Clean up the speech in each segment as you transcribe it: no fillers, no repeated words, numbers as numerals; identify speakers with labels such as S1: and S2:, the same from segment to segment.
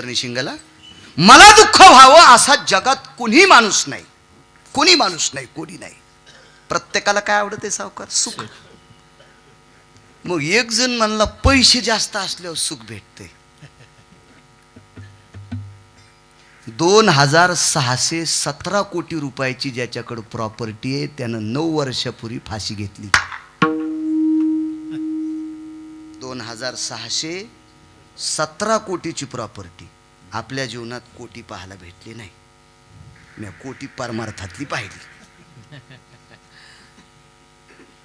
S1: अंतर्निशिंगाला, मला दुःख व्हावं असा जगात कोणी माणूस नाही, कोणी माणूस नाही, कोणी नाही. प्रत्येकाला काय आवडते सावकार? सुख. मग एक जण म्हणला पैसे जास्त असल्यावर सुख भेटते. 2617 कोटी रुपयाची ज्याच्याकडे प्रॉपर्टी आहे त्यानं 9 वर्षापूर्वी फाशी घेतली. 2617 कोटीची प्रॉपर्टी. आपल्या जीवनात कोटी पाहायला भेटली नाही, मी कोटी परमार्थातली पाहिली.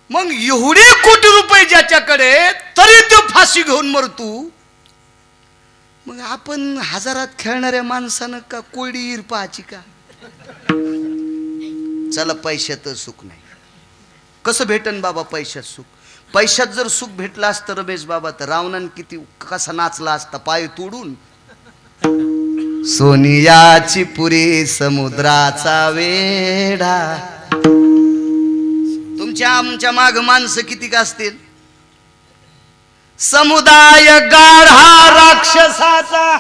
S1: मग एवढे कोटी रुपये ज्याच्याकडे तरी तो फाशी घेऊन मरतो. मग आपण हजारात खेळणाऱ्या माणसानं का कोळी ईर पाहायची का? चला पैशात सुख नाही. कसं भेटन बाबा पैशात सुख? पैशात जर सुख भेटलं असतं रमेश बाबा तर रावणान किती कसा नाचला असता पाय तोडून. सोनियाची पुरी समुद्राचा वेढा. तुमच्या आमच्या माग माणसं किती का असतील? समुदाय गाढा राक्षसाचा.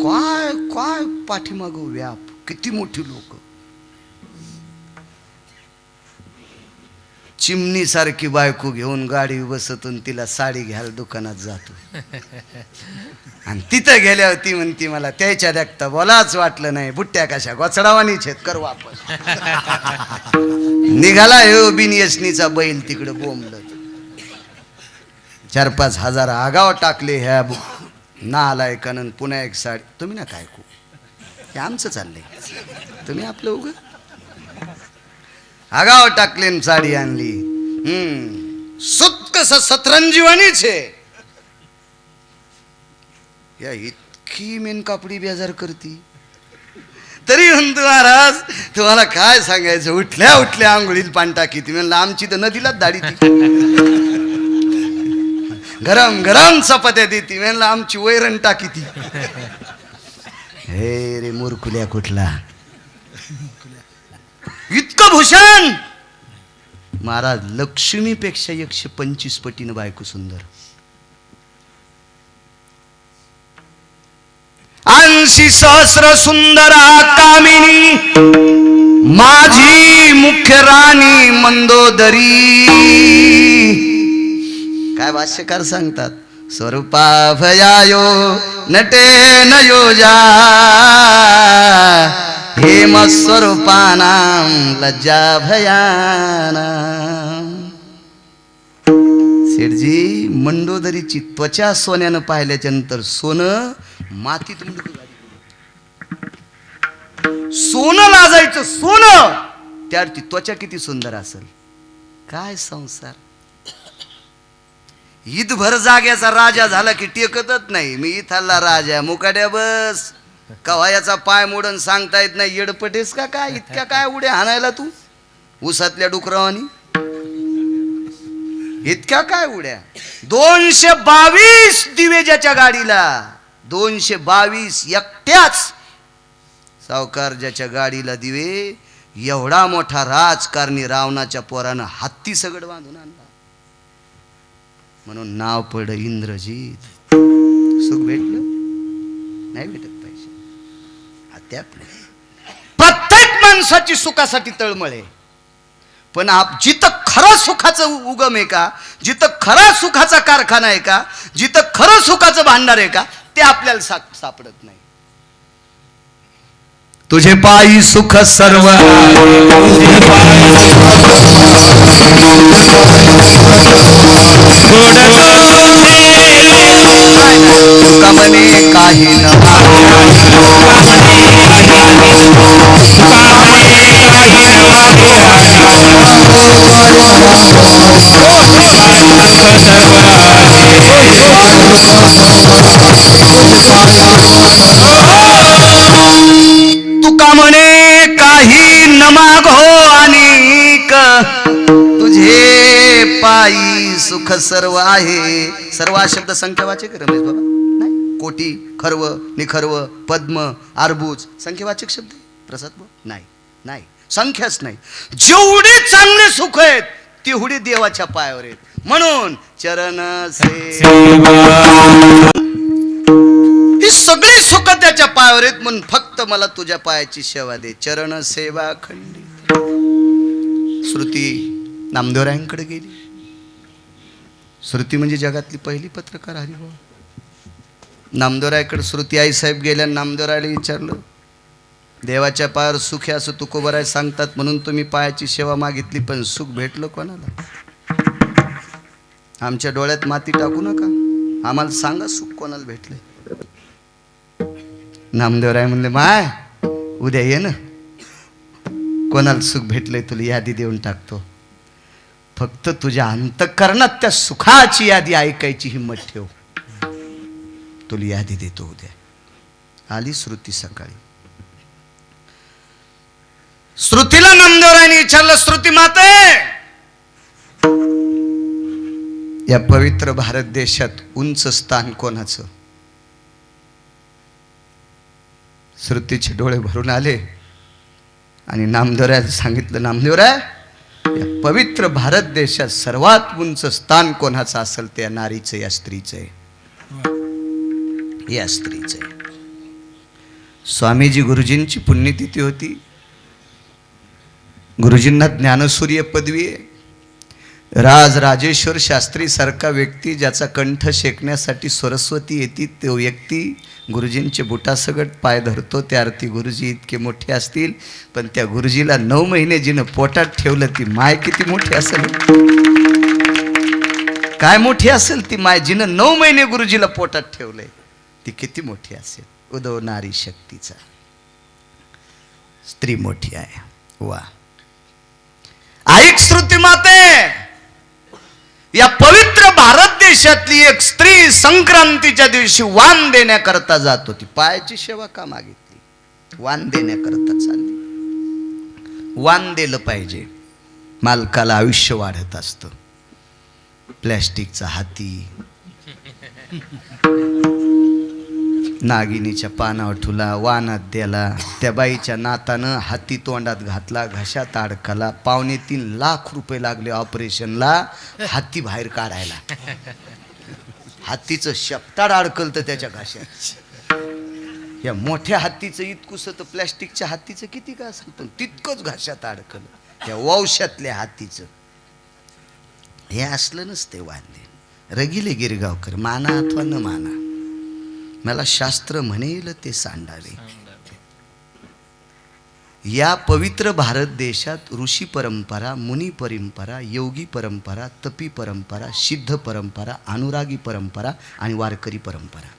S1: काय काय पाठीमाग व्याप, किती मोठी लोक. चिमणी सारखी बायको घेऊन गाडी बसतून तिला साडी घ्यायला दुकानात जातो आणि तिथं गेल्यावर ती म्हणती मला त्याच्या देखता बोलाच वाटलं नाही, बुट्ट्या कशा गोचडावानी छेद कर वापस. निघाला हो बिनयसनीचा बैल तिकडे बोंबल. 4-5 हजार आगाव टाकले ह्या ना आलाय कनन पुन्हा एक साडी. तुम्ही ना काय हे आमचं चाललंय, तुम्ही आपलं उग आगाव टाकले साडी आणली. सुत कस सतरंजीवानीच आहे. या इतकी मेन कापडी बेजार करती तरी म्हणतो महाराज तुम्हाला काय सांगायचं, उठल्या उठल्या आंघोळीत पाणी टाकी. ती म्हणलं आमची तर नदीलाच दाढी ती. गरम गरम चपात्या देती. म्हणलं आमची वैरण टाकी ती. हे रे मूर्खुल्या कुठला. इतकं भूषण. महाराज लक्ष्मीपेक्षा 125 पटीनं बायको सुंदर. 80 सहस्र सुंदरा कामिनी माझी मुख्य राणी मंदोदरी. काय भाष्यकार सांगतात? स्वरूपा भयायो नटे नयोजा हेम स्वरूपानां लज्जा भयानां. सेठजी मंडोदरीची त्वचा सोन्यानं पाहिल्याच्या नंतर सोनं मातीत सोनं लाजायचं. सोनं त्याची त्वचा किती सुंदर असेल. काय संसार. ईदभर जाग्याचा राजा झाला की टेकतच नाही. मी इथला राजा मुकाड्या बस. कवायाचा पाय मोडून सांगता येत नाही. येडपटेस का काय? इतक्या काय उड्या हाणायला तू उसातल्या डुकरावानी? इतक्या काय उड्या? 222 दिवे ज्याच्या गाडीला. 222 एकट्याच सावकार ज्याच्या गाडीला दिवे. एवढा मोठा राजकारणी रावणाच्या पोरानं हत्ती सगड बांधून आणला. म्हणून नाव पड इंद्रजीत. सुख भेटलं नाही भेटत पैसे. प्रत्येक माणसाची सुखासाठी तळमळे. पण जिथं खरं सुखाचं उगम आहे का, जिथं खरा सुखाचा कारखाना आहे का, जिथं खरं सुखाचं भांडार आहे का, ते आपल्याला सापडत नाही. तुझे पायी सुख सर्व तुका मने काही न तुका म्हणे काही न मागो अनेक तुझे पायी सुख सर्व आहे. सर्व हा शब्द संख्यावाचक रमेश बाबा नाही. कोटी, खर्व, निखर्व, पद्म, अर्बुज संख्यावाचक शब्द प्रसाद नाही. नाही संख्याच नाही. जेवढे चांगले सुख आहेत तेवढे देवाच्या पायावर आहेत. म्हणून चरण सेवा सगळी सुख त्याच्या पायावर आहेत, म्हणून फक्त मला तुझ्या पायाची सेवा दे. चरण सेवा खंडित. श्रुती नामदेवरायांकडे गेली. श्रुती म्हणजे जगातली पहिली पत्रकार हरिभाऊ. नामदेवरायाकडे श्रुती आई साहेब गेल्या. नामदेवरायाला विचारलं, देवाच्या पायावर सुख आहे असं तुकोबराय सांगतात, म्हणून तुम्ही पायाची सेवा मागितली, पण सुख भेटलं कोणाला? आमच्या डोळ्यात माती टाकू नका, आम्हाला सांगा सुख कोणाला भेटले. नामदेवराय म्हणले, माय उद्या ये ना, कोणाला सुख भेटलंय तुला यादी देऊन टाकतो. फक्त तुझ्या अंतःकरणात त्या सुखाची यादी ऐकायची हिम्मत ठेव. तुला यादी देतो उद्या. आली श्रुती सकाळी. श्रुतीला नामदेवरायांनी विचारलं, श्रुती माते, या पवित्र भारत देशात उंच स्थान कोणाचं? श्रुतीचे डोळे भरून आले आणि नामदेवरायाला सांगितलं, नामदेवराय, या पवित्र भारत देशात सर्वात उंच स्थान कोणाचं असेल त्या नारीचं, या स्त्रीचं आहे. या स्त्रीचं आहे. स्वामीजी गुरुजींची पुण्यतिथी होती. गुरुजींना ज्ञानसूर्य पदवी आहे. राजेश्वर शास्त्री सारखा व्यक्ती ज्याचा कंठ शेकण्यासाठी सरस्वती येते, तो व्यक्ती गुरुजींचे बुटासगट पाय धरतो. त्या अर्थी गुरुजी इतके मोठे असतील, पण त्या गुरुजीला 9 महिने जिनं पोटात ठेवलं, ती माय किती मोठी असेल? काय मोठी असेल ती माय, जिनं 9 महिने गुरुजीला पोटात ठेवलंय, ती किती मोठी असेल? उदो नारी शक्तीचा. स्त्री मोठी आहे. वा. ऐक श्रुती माते, या पवित्र भारत देशातली एक स्त्री संक्रांतीच्या दिवशी वाण देण्याकरता जात होती. पायाची सेवा का मागितली? वाण देण्याकरता चालली. वाण दिलं पाहिजे. मालकाला आयुष्य वाढत असतं. प्लॅस्टिकचा हाती, नागिनीच्या पानावर ठुला, वानात द्याला. त्या बाईच्या नातानं हाती तोंडात घातला, घशात अडकला. 2.25 लाख रुपये लागले ऑपरेशनला हाती बाहेर काढायला. हातीचं शेपटाड अडकलं तर त्याच्या घशात. या मोठ्या हातीचं इतकुस तर प्लॅस्टिकच्या हातीचं किती का असेल, पण तितकंच घशात अडकलं. त्या वंशातल्या हातीचं. हे असलं नसते वांदे. रगिले गिरगावकर, माना अथवा न माना, मला शास्त्र म्हणेल ते सांडावे. या पवित्र भारत देशात ऋषी परंपरा, मुनी परंपरा, योगी परंपरा, तपी परंपरा, सिद्ध परंपरा, अनुरागी परंपरा आणि वारकरी परंपरा,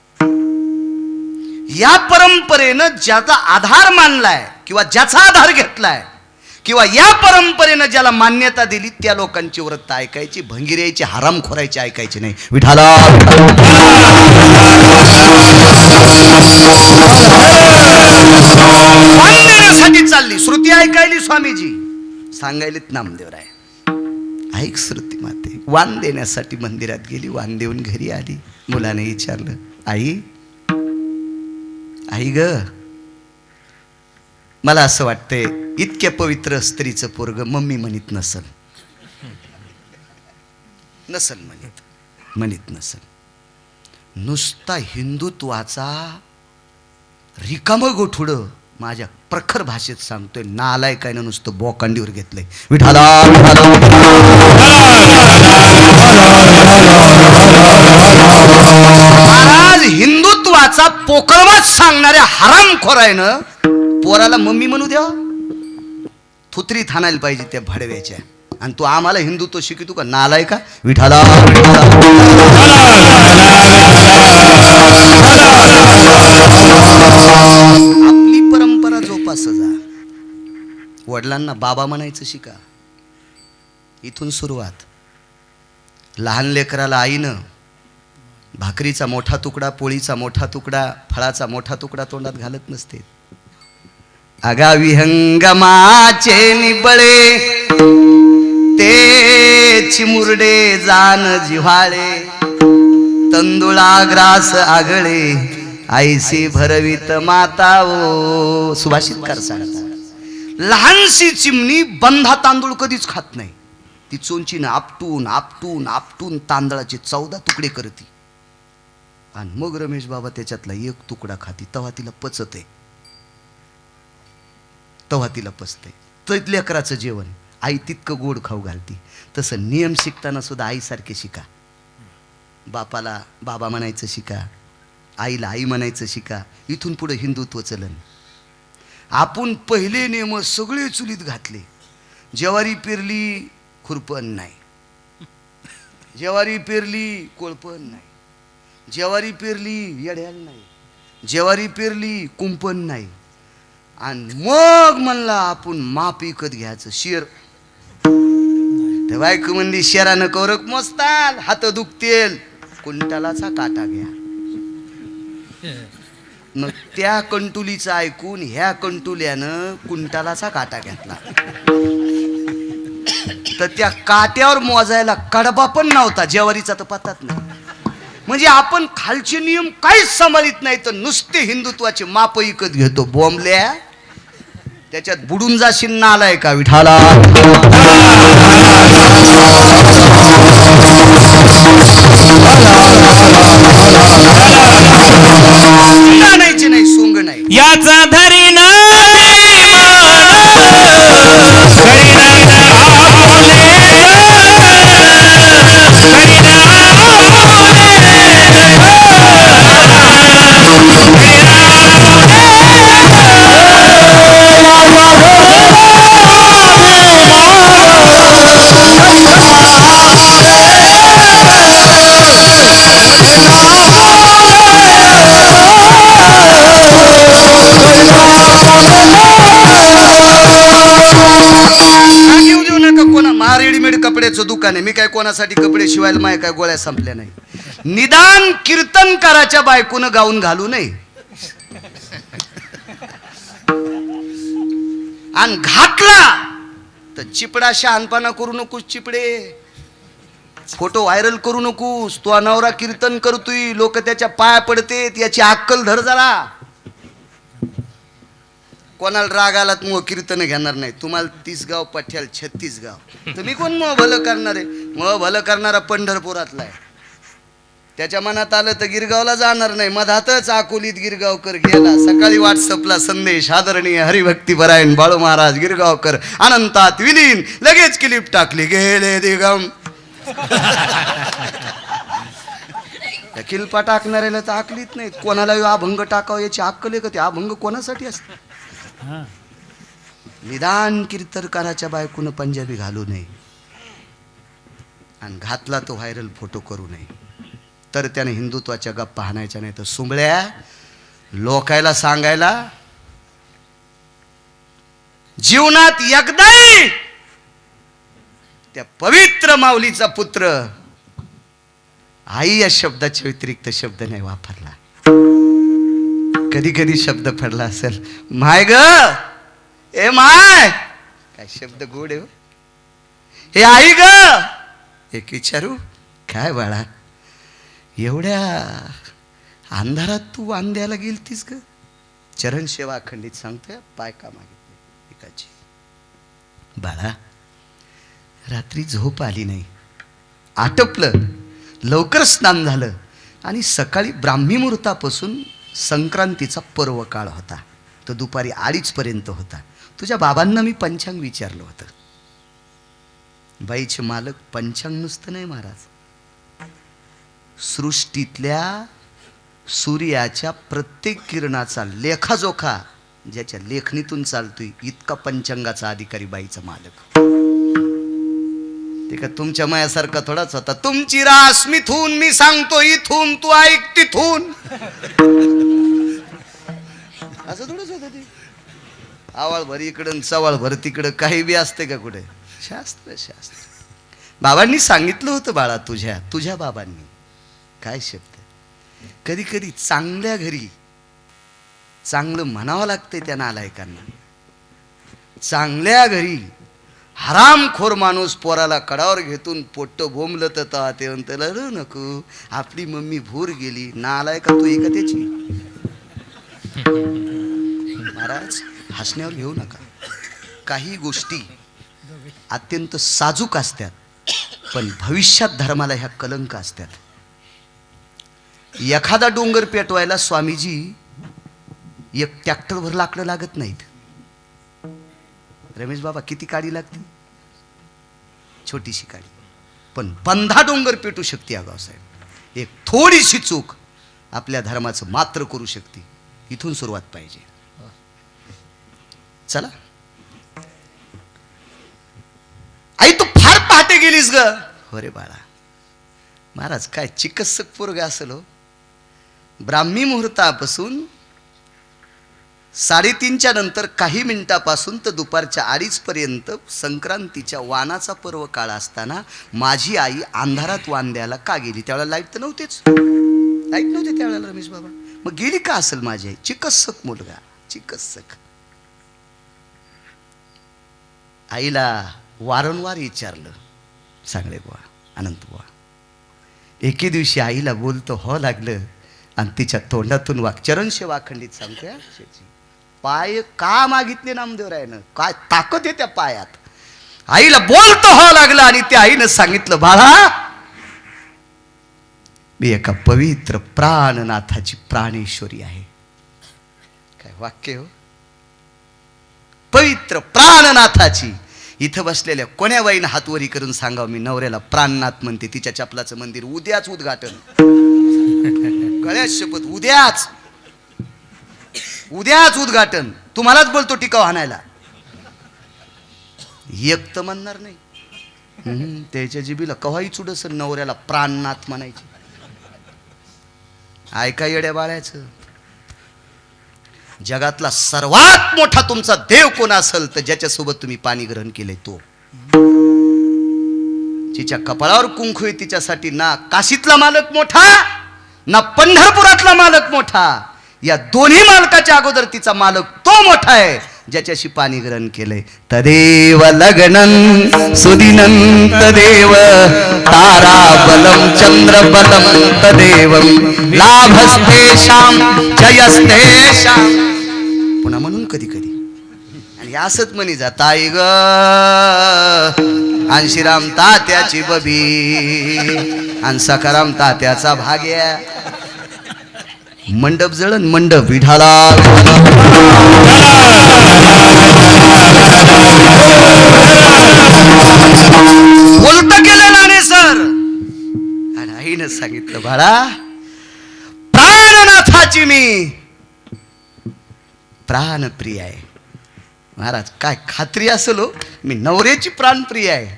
S1: या परंपरेनं ज्याचा आधार मानलाय किंवा ज्याचा आधार घेतलाय किंवा या परंपरेनं ज्याला मान्यता दिली, त्या लोकांची व्रत ऐकायची, भंगिऱ्याची, हरामखोरायची ऐकायची नाही. विठाला वाण देण्यासाठी चालली. श्रुती ऐकायली स्वामीजी, सांगायलीत नामदेवराय. ऐक श्रुती माते, वाण देण्यासाठी मंदिरात गेली. वाण देऊन घरी आली. मुलाने विचारलं, आई आई ग, मला असं वाटतंय इतक्या पवित्र स्त्रीचं पोरग मम्मी म्हणत नसल म्हणत नसल. नुसता हिंदुत्वाचा रिकामं गोठुड माझ्या प्रखर भाषेत सांगतोय. नालायकानं नुसतं बोकांडीवर घेतलंय. विठाला महाराज, हिंदुत्वाचा पोकळवाच सांगणाऱ्या हरामखोरायनं पोराला मम्मी म्हणू द्या. थुत्रीत हाणायला पाहिजे त्या भडव्याच्या. आणि तू आम्हाला हिंदुत्व शिकवतो का? नालाय का? विठाला आपली परंपरा जोपास जा. वडिलांना बाबा म्हणायचं शिका. इथून सुरुवात. लहान लेकराला आईनं भाकरीचा मोठा तुकडा, पोळीचा मोठा तुकडा, फळाचा मोठा तुकडा तोंडात घालत नसते. अगा विहंगमाचे निबळे ते चिमुरडे जान जिव्हाळे, तंदुळा ग्रास आगळे आईसी भरवित माता ओ. सुभाषितकार सांगतात, लहानशी चिमणी बंधा तांदूळ कधीच खात नाही. ती चोंचीनं आपटून आपटून आपटून तांदळाचे 14 तुकडे करते आणि मग रमेश बाबा त्याच्यातला एक तुकडा खाती, तेव्हा तिला पचते, तेव्हा तिला पचते. तर लेकराचं जेवण आई तितकं गोड खाऊ घालती. तसं नियम शिकताना सुद्धा आईसारखे शिका. बापाला बाबा म्हणायचं शिका, आईला आई म्हणायचं शिका. इथून पुढे हिंदुत्व चलन. आपण पहिले नियम सगळे चुलीत घातले. ज्वारी पेरली खुरपण नाही, ज्वारी पेरली कोळपण नाही, ज्वारी पेरली येड्याल नाही, ज्वारी पेरली कुंपण नाही. आणि मग म्हणला आपण माप विकत घ्यायचं शेर. तर बायको म्हणली शेरानं कौरक मोजताल, हात दुखतेल, कुंटालाचा काटा घ्या. मग त्या कंटुलीचं ऐकून ह्या कंटुल्यानं कुंटालाचा काटा घेतला. तर त्या काट्यावर मोजायला कडबा पण नव्हता, ज्वारीचा तर पत्ताच नाही. म्हणजे आपण खालचे नियम काहीच सांभाळीत नाही, तर नुसते हिंदुत्वाचे माप विकत घेतो. बॉम्बल्या त्याच्यात बुडून जाशील ना, आलाय का विठाला. आणायचे नाही, सोंग नाही.
S2: याचा धरीन
S1: रेडीमेड कपड्याचं दुकान आहे. मी काय कोणासाठी कपडे शिवायला, माय काय गोळ्या संपल्या नाही. निदान कीर्तनकाराच्या बायकोनं गाऊन घालू नये. आणि घातला तर चिपडा शहाणपणा करू नकोस. चिपडे फोटो व्हायरल करू नकोस. तो नवरा कीर्तन करतोय, लोक त्याच्या पाया पडतेत, याची अक्कल धर जरा. कोणाला राग आलात मग कीर्तन घेणार नाही. तुम्हाला 30 गाव पठ्याल 36 गाव. तुम्ही कोण मग भलं करणार आहे? मग भलं करणारा पंढरपुरातला आहे. त्याच्या मनात आलं तर गिरगावला जाणार नाही. मधातच अकोलीत गिरगावकर गेला. सकाळी व्हॉट्सअपला संदेश, आदरणीय हरिभक्तीपरायण बाळू महाराज गिरगावकर अनंतात विलीन. लगेच क्लिप टाकली, गेले दिगम. किल्पा टाकणाऱ्याला तर अकलीत नाही. कोणाला अभंग टाकावं याची अक्कल आहे का? ते अभंग कोणासाठी असते? निदान कीर्तनकाराच्या बायकोनं पंजाबी घालू नये. आणि घातला तो व्हायरल फोटो करू नये. तर त्याने हिंदुत्वाच्या गप्पा हाणायच्या नाही. तर सुंबळ्या लोकायला सांगायला, जीवनात एकदाही त्या पवित्र माऊलीचा पुत्र आई या शब्दाच्या व्यतिरिक्त शब्द नाही वापरला. कधी कधी शब्द पडला असेल, माय ग, ए माय, काय शब्द गोड आहे. हे आई ग, एक विचारू, काय बाळा, एवढ्या अंधारात तू वांद्याला गेलतीस ग? चरण सेवा अखंडित सांगतोय, पाय का मागितले एकाची. बाळा, रात्री झोप आली नाही, आटपलं, लवकर स्नान झालं आणि सकाळी ब्राह्मी मुहूर्तापासून संक्रांतीचा पर्व काळ होता. तो दुपारी 2:30 पर्यंत होता. तुझ्या बाबांना मी पंचांग विचारलं होतं. बाईचे मालक पंचांग नुसतं नाही महाराज, सृष्टीतल्या सूर्याच्या प्रत्येक किरणाचा लेखाजोखा ज्याच्या लेखणीतून चालतोय इतका पंचांगाचा अधिकारी बाईचा मालक. ते का तुमच्या मायासारखा थोडाच होता. तुमची रास मिथून, मी सांगतो इथून, तू ऐक तिथून, असं थोडंच होतं ते. आवाळ भर इकडं चवाळ भर तिकडं, काही बी असते का कुठे? शास्त्र शास्त्र. बाबांनी सांगितलं होतं बाळा, तुझ्या बाबांनी. काय शब्द, कधी कधी चांगल्या घरी चांगलं म्हणावं लागतंय त्या नालायकांना. चांगल्या घरी हरामखोर माणूस पोराला कडावर घेतून पोट्ट भोमलं तर ते म्हणतला, र नको, आपली मम्मी भूर गेली. नालायका तू का त्याची? महाराज, हसण्यावर घेऊ नका. काही गोष्टी अत्यंत साजूक असतात, पण भविष्यात धर्माला ह्या कलंक असतात. एखादा डोंगर पेटवायला स्वामीजी एक ट्रॅक्टरभर लाकडं लागत नाहीत. रमेश बाबा किती काडी लागते? छोटीशी काडी, पण बंधा डोंगर पेटू शकते. आगावसाहेब, एक थोडीशी चूक आपल्या धर्माचं मात्र करू शकते. इथून सुरुवात पाहिजे. चला आई, तू फार पहाटे गेलीस ग. हो रे बाळा, महाराज काय चिकित्सक पोरग असेल हो. ब्राह्मी मुहूर्तापासून 3:30च्या नंतर काही मिनिटापासून तर दुपारच्या 2:30 पर्यंत संक्रांतीच्या वानाचा पर्व काळ असताना माझी आई अंधारात वान द्यायला का गेली? त्यावेळेला लाईट तर नव्हतीच, लाईट नव्हती त्यावेळेला रमेश बाबा. मग गेली का असेल माझी आई? चिकित्सक मुलगा, चिकित्सक. आईला वारंवार विचारलं, सांगले बुवा, अनंत बुवा. एके दिवशी आईला बोलतो हो लागलं आणि तिच्या तोंडातून चरण सेवा खंडित सांगते, पाय का मागितले नामदेवरायनं? काय ताकद आहे त्या पायात? आईला बोलतो हो लागलं आणि त्या आईनं सांगितलं, बाळा मी एका पवित्र प्राणनाथाची प्राणेश्वरी आहे. काय वाक्य हो, पवित्र प्राणनाथाची. इथं बसलेल्या कोण्या बाईनं हातवरी करून सांगावं, मी नवऱ्याला प्राणनाथ म्हणते. तिच्या चपलाचं मंदिर उद्याच उद्घाटन, गळ्यात शपथ, उद्याच उद्घाटन. तुम्हालाच बोलतो टिकाव हाणायला. एक तर म्हणणार नाही, त्याच्या जिबीला कव्हाही चुडस नवऱ्याला प्राणनाथ म्हणायची. ऐका येड्या बाळ्याचं, जगातला सर्वात मोठा तुमचा देव कोण असेल तर ज्याच्यासोबत तुम्ही पाणी ग्रहण केले तो. तिच्या कपाळावर कुंकू आहे, तिच्यासाठी ना काशीतला मालक मोठा ना पंढरपुरातला मालक मोठा. या दोन्ही मालकाच्या अगोदर तिचा मालक तो मोठा आहे ज्याच्याशी पाणी ग्रहण केलंय. तदेव लग्नं सुदिनं तदेव तारा बलम चंद्र बलम तदेव लाभस्तेषां जयस्तेषां. पुन्हा म्हणून कधी कधी आणि असंच म्हणी जा, ताई ग अंशीराम तात्याची बबी आणि सखाराम तात्याचा भाग्या. मंडप जळण मंडप विठाला. बोलता केलं नाणे सर. आणि आईनं सांगितलं, बाळा प्राणनाथाची मी प्राणप्रिय आहे. महाराज काय खात्री असेल हो, मी नवऱ्याची प्राणप्रिय आहे.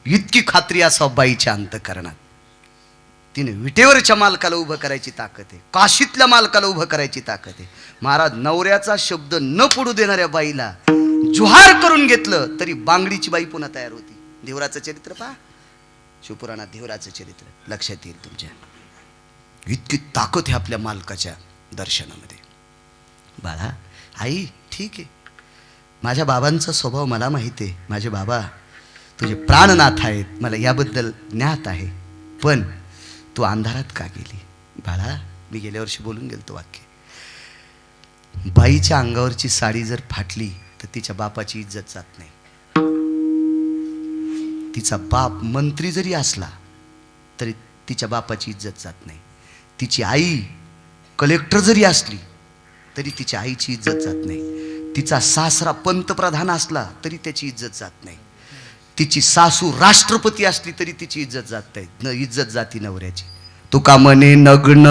S1: इतकी खात्री असावं बाईच्या अंतःकरणात. तिने विटेवरच्या मालकाला उभं करायची ताकद आहे, काशीतल्या मालकाला उभं करायची ताकद आहे. महाराज नवऱ्याचा शब्द न पडू देणाऱ्या बाईला जुहार करून घेतलं तरी बांगडीची बाई पुन्हा तयार होती. देवराचं चरित्र पहा, शिवपुराणात देवराचं चरित्र लक्षात येईल तुमच्या. इतकी ताकद आहे आपल्या मालकाच्या दर्शनामध्ये. बाळा आई ठीक आहे, माझ्या बाबांचा स्वभाव मला माहिती आहे. माझे बाबा तुझे प्राणनाथ आहेत, मला याबद्दल ज्ञात आहे. पण तू अंधारात का गेली? बाळा मी गेल्या वर्षी बोलून गेलो वाक्य, बाईच्या अंगावरची साडी जर फाटली तर तिच्या बापाची इज्जत जात नाही. तिचा बाप मंत्री जरी असला तरी तिच्या बापाची इज्जत जात नाही. तिची आई कलेक्टर जरी असली तरी तिच्या आईची इज्जत जात नाही. तिचा सासरा पंतप्रधान असला तरी त्याची इज्जत जात नाही. तिची सासू राष्ट्रपती असली तरी तिची इज्जत जात नाही. न इज्जत जाती नवऱ्याची. तुका म्हणे नग्न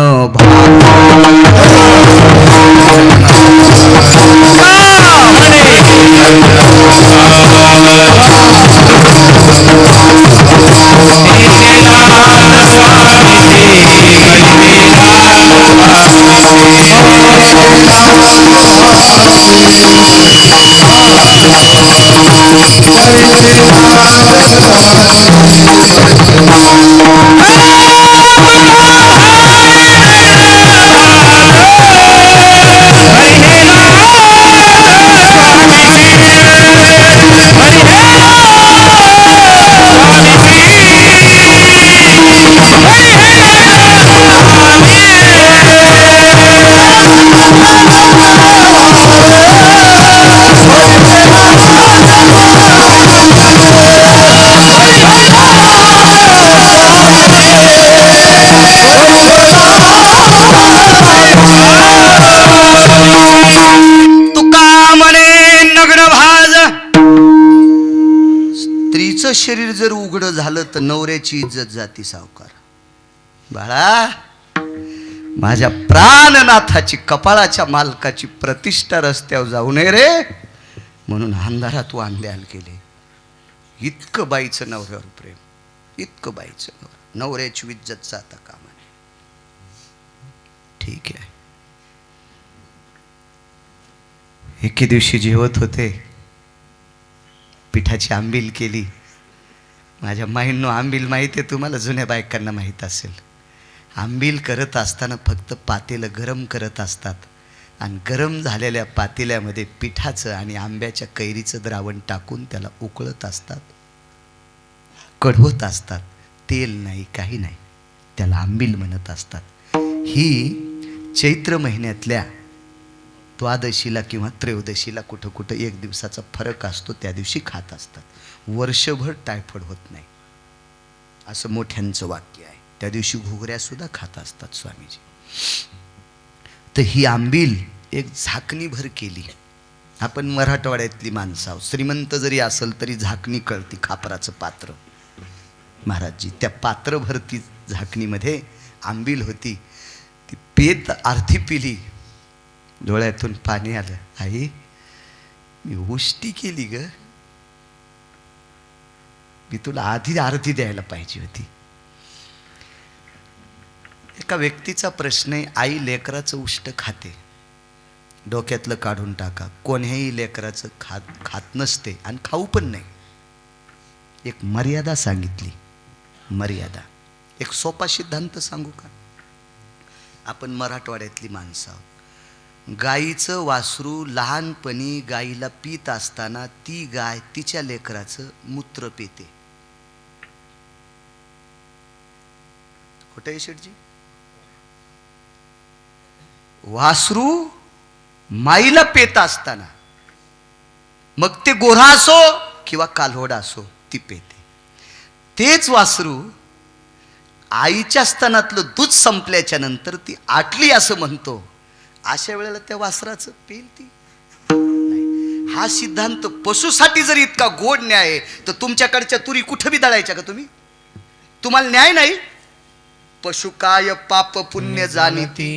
S1: जर उघड झालं तर नवऱ्याची इज्जत जाती सावकार. बाळा, माझ्या प्राणनाथाची कपाळाच्या मालकाची प्रतिष्ठा रस्त्यावर जाऊ नये रे म्हणून अंधारात वांद्याल केले. इतकं बाईचं नवऱ्यावर प्रेम, इतकं बाईचं नवऱ्याची इज्जत जाता कामा नये. ठीक आहे. एके दिवशी जेवत होते, पिठाची आंबील केली. माझ्या माहींनो, आंबील माहीत आहे तुम्हाला, जुन्या बायकांना माहीत असेल. आंबील करत असताना फक्त पातेलं गरम करत असतात आणि गरम झालेल्या पातेल्यामध्ये पिठाचं आणि आंब्याच्या कैरीचं द्रावण टाकून त्याला उकळत असतात, कढवत असतात. तेल नाही, काही नाही, त्याला आंबील म्हणत असतात. ही चैत्र महिन्यातल्या द्वादशीला किंवा त्रयोदशीला कुठं कुठं एक दिवसाचा फरक असतो, त्या दिवशी खात असतात. वर्षभर टायफॉइड होत नाही असं मोठ्यांचं वाक्य आहे. त्या दिवशी घुगऱ्या सुद्धा खात असतात स्वामीजी. तर ही आंबील एक झाकणीभर केली. आपण मराठवाड्यातली माणसं, श्रीमंत जरी असेल तरी झाकणी कळती, खापराचं पात्र. महाराजजी त्या पात्रभर ती झाकणीमध्ये आंबील होती. ती पेत अर्धी पिली, डोळ्यातून पाणी आलं. आई, मी उष्टी केली ग, मी तुला आधी अर्धी द्यायला पाहिजे होती. एका व्यक्तीचा प्रश्न आहे, आई लेकराचं उष्ट खाते, डोक्यातलं काढून टाका. कोण्याही लेकराचं खात नसते आणि खाऊ पण नाही. एक मर्यादा सांगितली, मर्यादा. एक सोपा सिद्धांत सांगू का? आपण मराठवाड्यातली माणसं आहोत. गाईचं वासरू लहानपणी गाईला पीत असताना ती गाय तिच्या लेकराचं मूत्र पिते. खोटं आहे शेठजी? वासरू माईला पेत असताना, मग ते गोरा असो किंवा कालवड असो, ती पेते. तेच वासरू आईच्या स्तनातलं दूध संपल्याच्या नंतर ती आटली असं म्हणतो, अशा वेळेला त्या वासराचं पेल ती नाही. हा सिद्धांत पशुसाठी जर इतका गोड न्याय आहे, तर तुमच्याकडच्या तुरी कुठं बी दळायच्या का तुम्ही? तुम्हाला न्याय नाही? पशु काय पाप पुण्य जाणीती,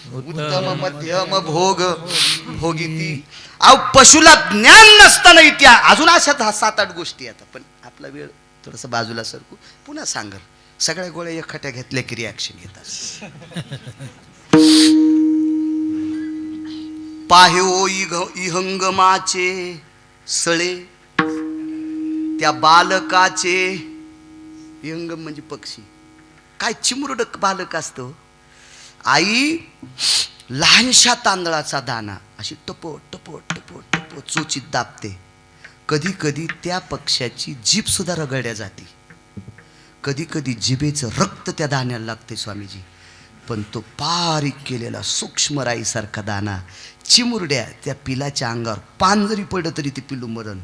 S1: उत्तम मध्यम भोग भोगीती. अहो, पशुला ज्ञान नसताना इतिहा अजून अशा 7-8 गोष्टी येतात. पण आपला वेळ थोडासा बाजूला सरकू, पुन्हा सांगल. सगळ्या गोळ्या एकखट्या घेतल्या की रिॲक्शन येतात. पाहे ओ इहंगमाचे सळे, त्या बालकाचे, इहंगम म्हणजे पक्षी, काय चिमुरड बालक असतं. आई लहानशा तांदळाचा दाना अशी टपो टपो टपो टपो चोचीत दाबते. कधी कधी त्या पक्ष्याची जीभ सुद्धा रगडल्या जाते, कधी कधी जिभेचं रक्त त्या दाण्याला लागते स्वामीजी. पण तो बारीक केलेला सूक्ष्म राईसारखा दाना, चिमुरड्या त्या पिलाच्या अंगावर पान जरी पडलं तरी ते पिलू मरण.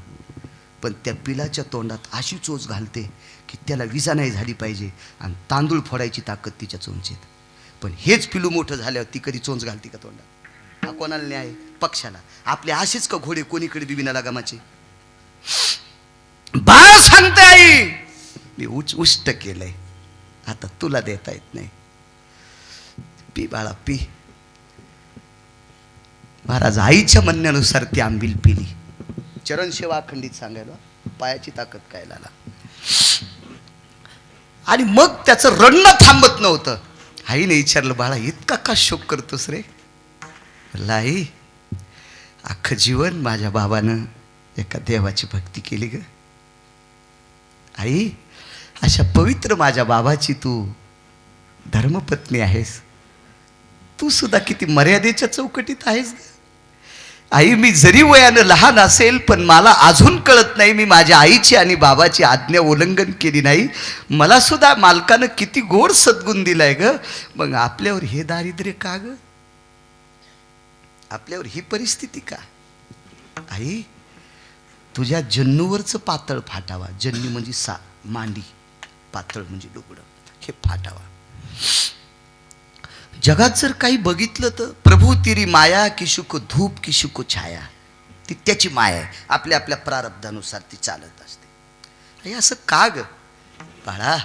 S1: पण त्या पिलाच्या तोंडात अशी चोच घालते की त्याला विजा नाही झाली पाहिजे आणि तांदूळ फोडायची ताकद तिच्या चोंचेत. पण हेच पिलू मोठं झाल्यावर ती कधी चोंच घालते का तोंडात? हा कोणाला न्याय? पक्षाला. आपले असेच का घोडे कोणीकडे बिबिना लगामाचे? बाळ सांगते आई, मी उष्ट केलंय, आता तुला देता येत नाही. पी बाळा पी. महाराज आईच्या म्हणण्यानुसार ती आंबील पिली. चरण सेवा अखंडित सांगायला पायाची ताकद काय लाला. आणि मग त्याचं रडणं थांबत नव्हतं. आईने विचारलं, बाळा इतका का शोक करतोस रे? आई, अख्खं जीवन माझ्या बाबानं एका देवाची भक्ती केली ग. आई, अशा पवित्र माझ्या बाबाची तू धर्मपत्नी आहेस. तू सुद्धा किती मर्यादेच्या चौकटीत आहेस ग. आई, मी जरी वयानं लहान असेल पण मला अजून कळत नाही मी माझ्या आईची आणि बाबाची आज्ञा उल्लंघन केली नाही. मला सुद्धा मालकानं किती गोड सद्गुण दिलाय ग. मग आपल्यावर हे दारिद्र्य का ग? आपल्यावर ही परिस्थिती का? आई, तुझ्या जन्नूवरचं पातळ फाटावा. जन्नी म्हणजे मांडी, पातळ म्हणजे लुगडं, हे फाटावा. जगात जर काही बघितलं तर प्रभू तेरी माया किशुको धूप किशुको छाया, ती त्याची माया आहे. आपल्या आपल्या प्रारब्धानुसार ती चालत असते. हे असं का ग बाळा?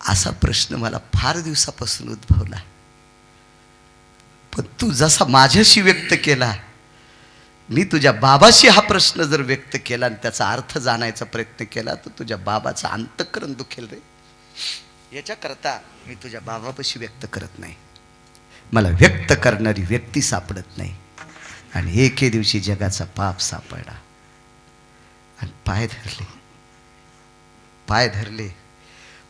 S1: असा प्रश्न मला फार दिवसापासून उद्भवला, पण तू जसा माझ्याशी व्यक्त केला, मी तुझ्या बाबाशी हा प्रश्न जर व्यक्त केला आणि त्याचा अर्थ जाणायचा प्रयत्न केला तर तुझ्या बाबाचं अंतःकरण दुखेल रे. याच्याकरता मी तुझ्या बाबापाशी व्यक्त करत नाही. मला व्यक्त करणारी व्यक्ती सापडत नाही. आणि एके दिवशी जगाचा पाप सापडला आणि पाय धरले.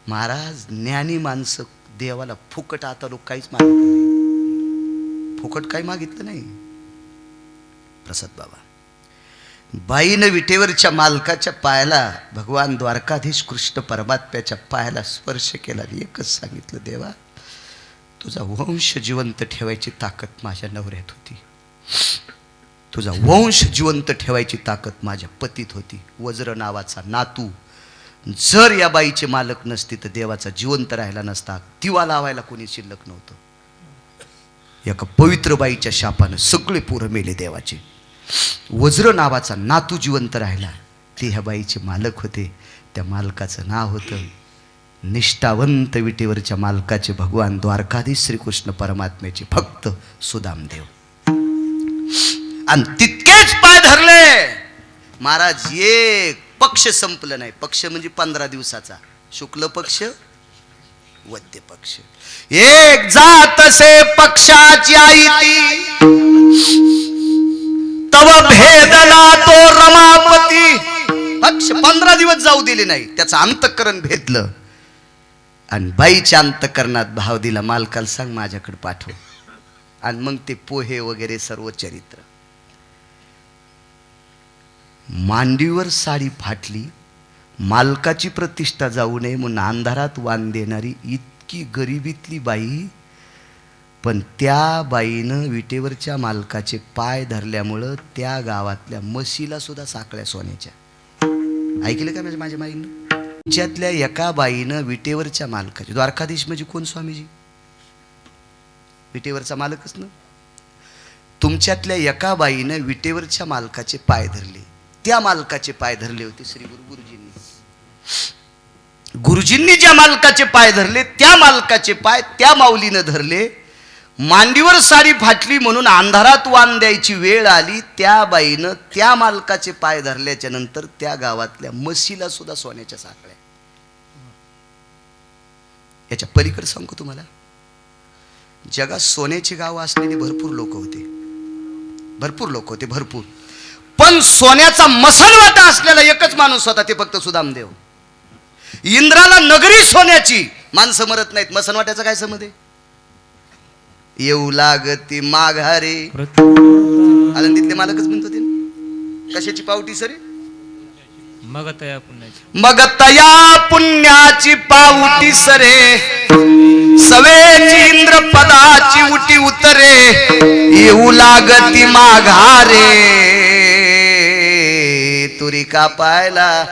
S1: महाराज, ज्ञानी माणसं देवाला फुकट, आता लोक काहीच मागितलं नाही, फुकट काही मागितलं नाही. प्रसाद बाबा, बाईनं विटेवरच्या मालकाच्या पायाला, भगवान द्वारकाधीश कृष्ण परमात्म्याच्या पायाला स्पर्श केला. एकच सांगितलं, देवा तुझा वंश जिवंत ठेवायची ताकद माझ्या नवऱ्यात होती, तुझा वंश जिवंत ठेवायची ताकद माझ्या पतीत होती. वज्र नावाचा नातू जर या बाईचे मालक नसते तर देवाचा जिवंत राहिला नसता. दिवा लावायला कोणी शिल्लक नव्हतं. एका पवित्र बाईच्या शापानं सगळे पोरं मेले देवाचे. वज्र नावाचा नातू जिवंत राहिला, ते ह्या बाईचे मालक होते. त्या मालकाचं नाव होतं निष्ठावंत विटेवरच्या मालकाचे भगवान द्वारकाधीश श्रीकृष्ण परमात्म्याचे भक्त सुदामदेव. आणि तितकेच पाय धरले महाराज. एक पक्ष संपलं नाही. पक्ष म्हणजे 15 दिवसाचा, शुक्ल पक्ष, वद्य पक्ष. एक जातसे पक्षाची आई ती, तव भेदला तो रमापती. पक्ष 15 दिवस जाऊ दिले नाही, त्याचं अंतःकरण भेदलं. आणि बाईच्या अंतःकरणात भाव दिला, मालकाला सांग माझ्याकडे पाठव. आणि मग ते पोहे वगैरे सर्व चरित्र. मांडीवर साडी फाटली, मालकाची प्रतिष्ठा जाऊ नये म्हणून अंधारात वाण देणारी इतकी गरिबीतली बाई. पण त्या बाईनं विटेवरच्या मालकाचे पाय धरल्यामुळं त्या गावातल्या म्हशीला सुद्धा साखळ्या सोन्याच्या. ऐकलं का माझ्या बाईनं? त्यातल्या एका बाईनं विटेवरच्या मालकाचे, द्वारकाधीश म्हणजे कोण स्वामीजी? विटेवरचा मालकच ना. तुमच्यातल्या एका बाईनं विटेवरच्या मालकाचे पाय धरले. त्या मालकाचे पाय धरले होते श्री गुरुजींनी. गुरुजींनी ज्या मालकाचे पाय धरले, त्या मालकाचे पाय त्या माऊलीनं धरले. मांडीवर साडी फाटली म्हणून अंधारात वाण द्यायची वेळ आली, त्या बाईनं त्या मालकाचे पाय धरल्याच्या नंतर त्या गावातल्या म्हशीला सुद्धा सोन्याच्या साखळ्या. याच्या पलीकडे सांगू तुम्हाला, जगात सोन्याची गाव असलेले भरपूर लोक होते, भरपूर. पण सोन्याचा मसलवाटा असलेला एकच माणूस होता, ते फक्त सुदामदेव. इंद्राला नगरी सोन्याची, माणसं मरत नाहीत. मसलवाट्याचा काय संबंध आहे? येऊ लागती माघारे. आनंदीतले मालकच म्हणतो ते. कशाची पावटी सरे? मग तया पुण्याची पावटी सरे, सवेची इंद्र पदाची उटी उतरे. येऊ लागती माघारे, तुरी का पायला.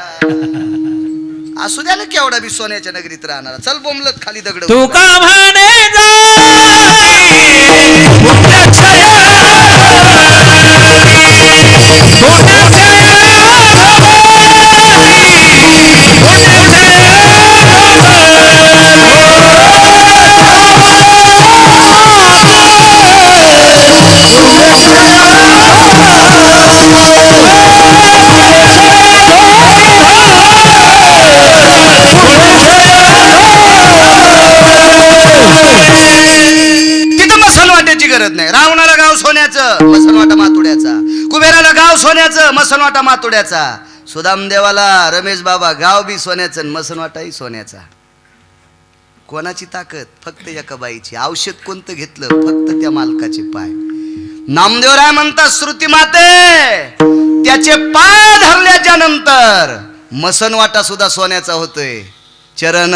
S1: असू द्या ना केवढा बी सोन्याच्या नगरीत राहणारा. चल बोंबलत खाली दगड.
S2: तू का म्हणे
S1: गरज नाही. रावणाला गाव सोन्याचं, मसनवाटा मातुड्याचा. कुबेराला गाव सोन्याचं, मसनवाटा मातुड्याचा. सुदामदेवाला रमेश बाबा गाव बी सोन्याचं, मसनवाटाही सोन्याचा. कोणाची ताकद? फक्त एका बाईची. औषध कोणतं घेतलं? फक्त त्या मालकाचे पाय. नामदेवराय म्हणतात, श्रुती माते त्याचे पाय धरल्याच्या नंतर मसनवाटा सुद्धा सोन्याचा होतोय. चरण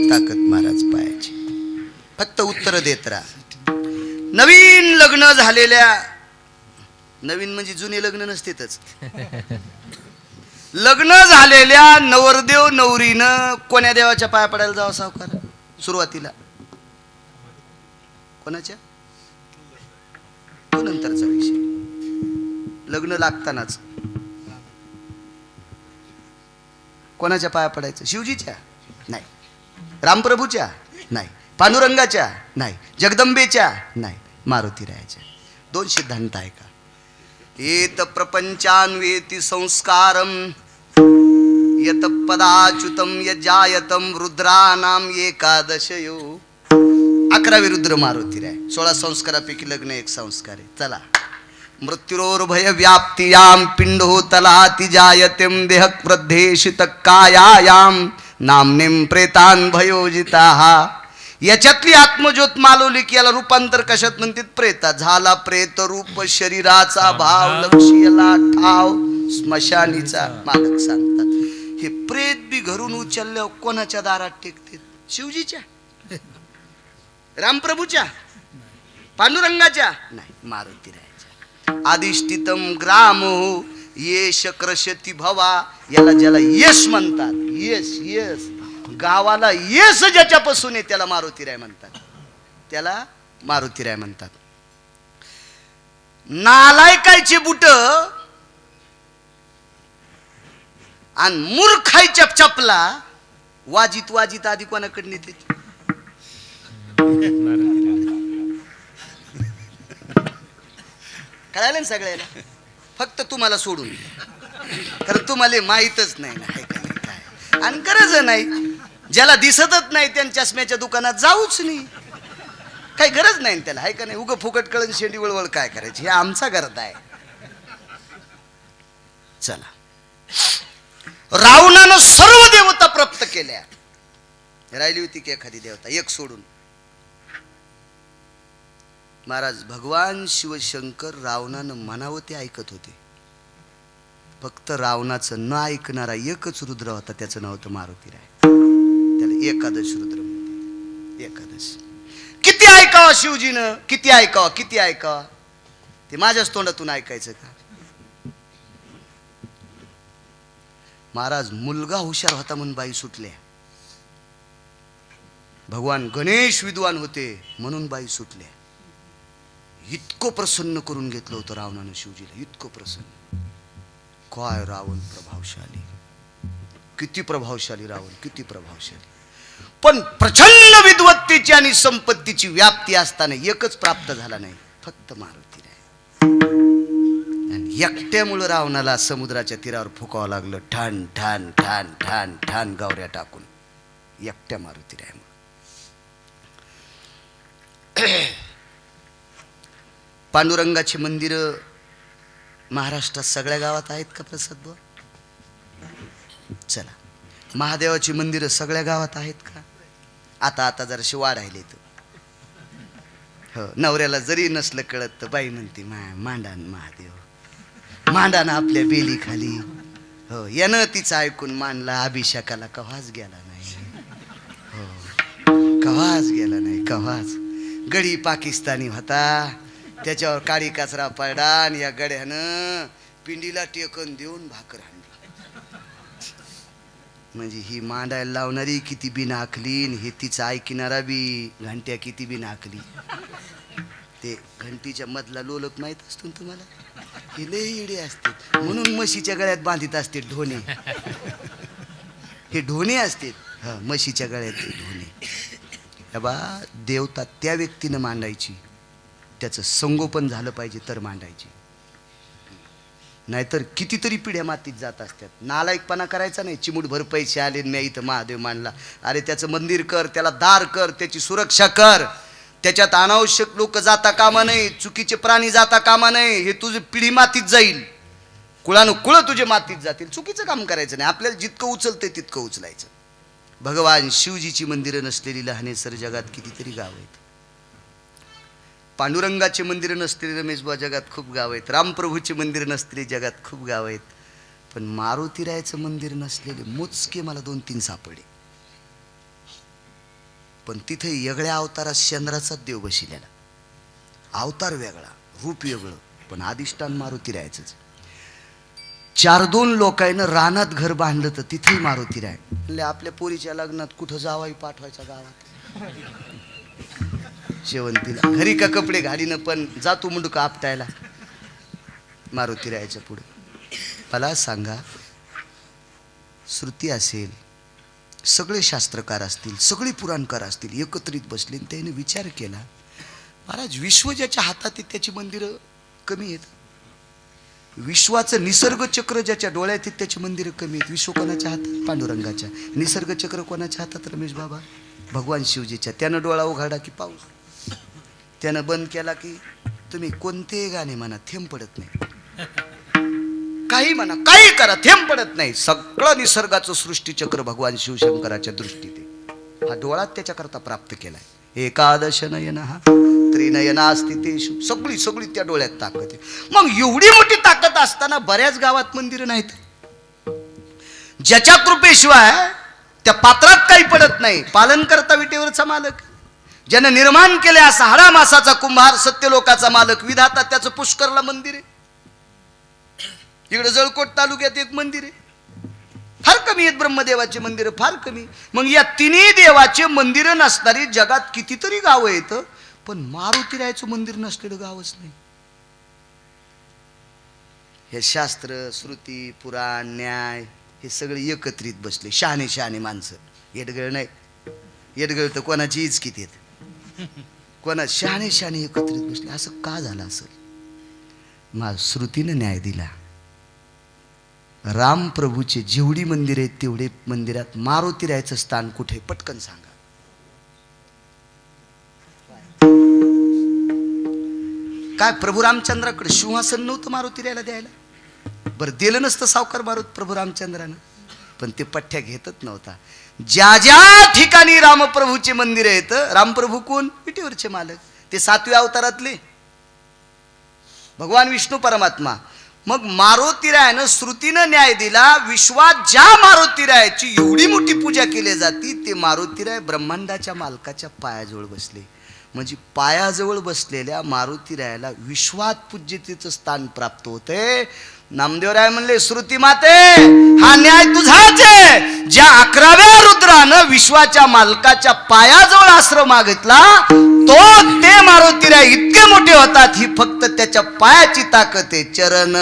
S1: ताकद महाराज पायाची. फक्त उत्तर देत राहा. नवीन लग्न झालेल्या, नवीन म्हणजे जुने लग्न नसतेच, लग्न झालेल्या नवरदेव नवरीनं कोण्या देवाच्या पाया पडायला जावं सावकार सुरुवातीला? कोणाच्या? तो नंतरचा विषय. लग्न लागतानाच कोणाच्या पाया पडायचं? शिवजीच्या नाही, रामप्रभूच्या नाही, पांडुरंगाच्या नाही, जगदंबेच्या नाही, मारुतीरायाच्या. दोन सिद्धांत आहे का? एत प्रपंचान्वेति संस्कारम यत पदाच्युतम यजायतम रुद्रानाम एकादशयो. 11 रुद्र मारुतीराय. 16 संस्कारापैकी लग्न एक संस्कार आहे. चला. मृत्युरोर्भय व्याप्तियाम पिंडोतलाति जायतेम देह प्रदेशित कायायाम नामनेम प्रेतान भयोजिताः. याच्यातली आत्मज्योत मालवली की याला रूपांतर कशात म्हणतात? प्रेता. झाला प्रेत रूप शरीराचा भाव लक्ष्यला ठाव स्मशानीचा मालक सांगतात. हे प्रेत बी घरून उचलल्यावर कोणाच्या दारात टेकते? शिवजीच्या, रामप्रभूच्या, पांडुरंगाच्या नाही, मारुतीरायाच्या. अधिष्ठितम ग्रामो येश क्रशती भवा. याला ज्याला यश म्हणतात, यश यश गावाला यश ज्याच्यापासून आहे त्याला मारुतीराय म्हणतात. त्याला मारुतीराय म्हणतात. नालायकायचे बुट आणि मूर्खायच्या चपला वाजित वाजित आधी कोणाकडे नेते? कळालं ना सगळ्याला? फक्त तुम्हाला सोडून, कारण तुम्हाला माहीतच नाही ना आहे का नाही काय. आणि गरज नाही, ज्याला दिसतच नाही त्यांच्या चष्म्याच्या दुकानात जाऊच नाही, काही गरज नाही त्याला आहे का नाही. उग फुकट कळण शेंडी वळवळ काय करायची, हे आमचा गरज आहे. चला. रावणानं सर्व देवता प्राप्त केल्या, राहिली होती की एखादी देवता एक सोडून. महाराज भगवान शिवशंकर रावणानं म्हणावं ते ऐकत होते. फक्त रावणाचं न ऐकणारा एकच रुद्र होता, त्याचं नाव होतं मारुतीराय. त्याला एकादश रुद्र म्हणते. एकादश. किती ऐकावं शिवजीनं, किती ऐकावं, किती ऐकावं? ते माझ्याच तोंडातून ऐकायचं का? महाराज मुलगा हुशार होता म्हणून बाई सुटल्या. भगवान गणेश विद्वान होते म्हणून बाई सुटल्या. इतकं प्रसन्न करून घेतलं होतं रावणानं शिवजीला, इतकं प्रसन्न. काय रावण प्रभावशाली, किती प्रभावशाली रावण, किती प्रभावशाली. पण प्रचंड विद्वत्तेची आणि संपत्तीची व्याप्ती असताना एकच प्राप्त झाला नाही, फक्त मारुतीराय. आणि एकट्यामुळं रावणाला समुद्राच्या तीरावर फुकावं लागलं, ठाण ठाण ठाण ठाण ठाण गावऱ्या टाकून, एकट्या मारुतीराय. पांडुरंगाची मंदिर महाराष्ट्रात सगळ्या गावात आहेत का प्रसाद भाऊ? चला. महादेवाची मंदिरं सगळ्या गावात आहेत का? आता आता जराशी वाढायले तर. हो, नवऱ्याला जरी नसलं कळत तर बाई म्हणते मांडान महादेव, मांडान आपल्या बेली खाली. हो, यानं तिचं ऐकून मांडला. अभिषेकाला कव्हाच गेला नाही. हो, कव्हाच गेला नाही, कव्हाच. गडी पाकिस्तानी होता, त्याच्यावर काळी कचरा पडला आणि या गड्यानं पिंडीला टेकन देऊन भाकर आणली. म्हणजे ही मांडायला लावणारी किती बी नाकली, हे तिचं ऐकणारा बी घंट्या किती बी नाकली. ते घंटीच्या मधला लोलक माहित असतो ना तुम्हाला, हे लय इडे असते म्हणून म्हशीच्या गळ्यात बांधित असते ढोणे. हे ढोणे असते, हा, म्हशीच्या गळ्यात ढोणे. बा देवता त्या व्यक्तीनं मांडायची, त्याचं संगोपन झालं पाहिजे तर मांडायची. नाहीतर कितीतरी पिढ्या मातीत जात असतात. नालायकपणा करायचा नाही. चिमूटभर पैसे आले मी इथं महादेव मांडला, अरे त्याचं मंदिर कर, त्याला दार कर, त्याची सुरक्षा कर. त्याच्यात अनावश्यक लोक जाता कामा नये, चुकीचे प्राणी जाता कामा नये. हे तुझी पिढी मातीत जाईल, कुळानुकुळ तुझे मातीत जातील. चुकीचं काम करायचं नाही. आपल्याला जितकं उचलतंय तितकं उचलायचं. भगवान शिवजीची मंदिरं नसलेली लहानेसर जगात कितीतरी गाव आहेत. पांडुरंगाचे मंदिर नसलेले रमेशबा जगात खूप गाव आहेत, रामप्रभूचे मंदिर नसलेले जगात खूप गाव आहेत, पण मारुतीरायाचं मंदिर नसलेले मोजके मला 2-3 सापडे. पण तिथे वेगळ्या अवतारात चंद्राचा देव बसलेला, अवतार वेगळा, रूप वेगळं, पण अधिष्ठान मारुतीरायाचंच. 4-2 लोकांना रानात घर बांधलं तर तिथेही मारुतीराय म्हणले आपल्या पोरीच्या लग्नात कुठं जावाई पाठवायचा गावात शेवंतीला, घरी का कपडे घालीनं पण जातो मुंडका आपटायला मारुतीरायाच्या पुढे. मला सांगा, श्रुती असेल, सगळे शास्त्रकार असतील, सगळे पुराणकार असतील, एकत्रित बसले, त्याने विचार केला, महाराज विश्व ज्याच्या हातात आहे त्याची मंदिरं कमी आहेत, विश्वाचं निसर्ग चक्र ज्याच्या डोळ्यात आहेत त्याची मंदिरं कमी आहेत. विश्व कोणाच्या हातात? पांडुरंगाच्या. निसर्ग चक्र कोणाच्या हातात? रमेश बाबा भगवान शिवजीच्या. त्यानं डोळा उघडा की पाऊस, त्यानं बंद केला की तुम्ही कोणतेही गाणे म्हणा थेंब पडत नाही, काही म्हणा काही करा थेंब पडत नाही. सगळं निसर्गाचं सृष्टीचक्र भगवान शिवशंकराच्या दृष्टीने हा डोळा त्याच्याकरता प्राप्त केलाय. एकादश नयन हा त्रिनयना अस्तितेषु, सगळी सगळी त्या डोळ्यात ताकद आहे. मग एवढी मोठी ताकद असताना बऱ्याच गावात मंदिरं नाहीत. ज्याच्या कृपेशिवाय त्या पात्रात काही पडत नाही, पालन करता विटेवरचा मालक, ज्यानं निर्माण केले असा हाडा मासाचा कुंभार, सत्यलोकाचा मालक विधाता, त्याचं पुष्करला मंदिर आहे. इकडे जळकोट तालुक्यात एक मंदिर आहे, फार कमी आहेत ब्रह्मदेवाचे मंदिर, फार कमी. मग या तिन्ही देवाचे मंदिरं नसणारी जगात कितीतरी गावं आहेत, पण मारुतीरायाचं मंदिर नसलेलं गावच नाही. हे शास्त्र, श्रुती, पुराण, न्याय हे सगळे एकत्रित बसले, शहाणे शहाणे माणसं, येडगळ नाही. येडगळ तर कोणाची इचकीत येत, कोणा शहाणे शहाणे एकत्रित बसले. असं का झालं असेल? श्रुतीनं न्याय दिला. राम प्रभूचे जेवढी मंदिर आहेत तेवढे मंदिरात मारुतीरायाचं स्थान कुठे? पटकन सांगा. काय प्रभू रामचंद्राकडे सिंहासन नव्हतं मारुतीरायाला द्यायला? बरं दिलं नसतं सावकार प्रभू रामचंद्रानं, पण ते पठ्ठ्या घेतच नव्हता. ज्या ज्या ठिकाणी रामप्रभूचे मंदिर आहेत, रामप्रभू कोण? विटेवरचे मालक, ते 7व्या अवतारातले भगवान विष्णू परमात्मा. मग मारुतीरायानं श्रुतीनं न्याय दिला. विश्वात ज्या मारुतीरायाची एवढी मोठी पूजा केली जाती, ते मारुतीराय ब्रह्मांडाच्या मालकाच्या पायाजवळ बसले. म्हणजे पायाजवळ बसलेल्या मारुतीरायाला विश्वात पूज्यतेचं स्थान प्राप्त होते. नामदेवराय म्हणले, श्रुती माते हा न्याय तुझाच आहे. ज्या 11व्या रुद्रानं विश्वाच्या मालकाच्या पायाजवळ आश्रम मागितला, तो ते मारुतीराय इतके मोठे होतात, ही फक्त त्याच्या पायाची ताकद आहे. चरण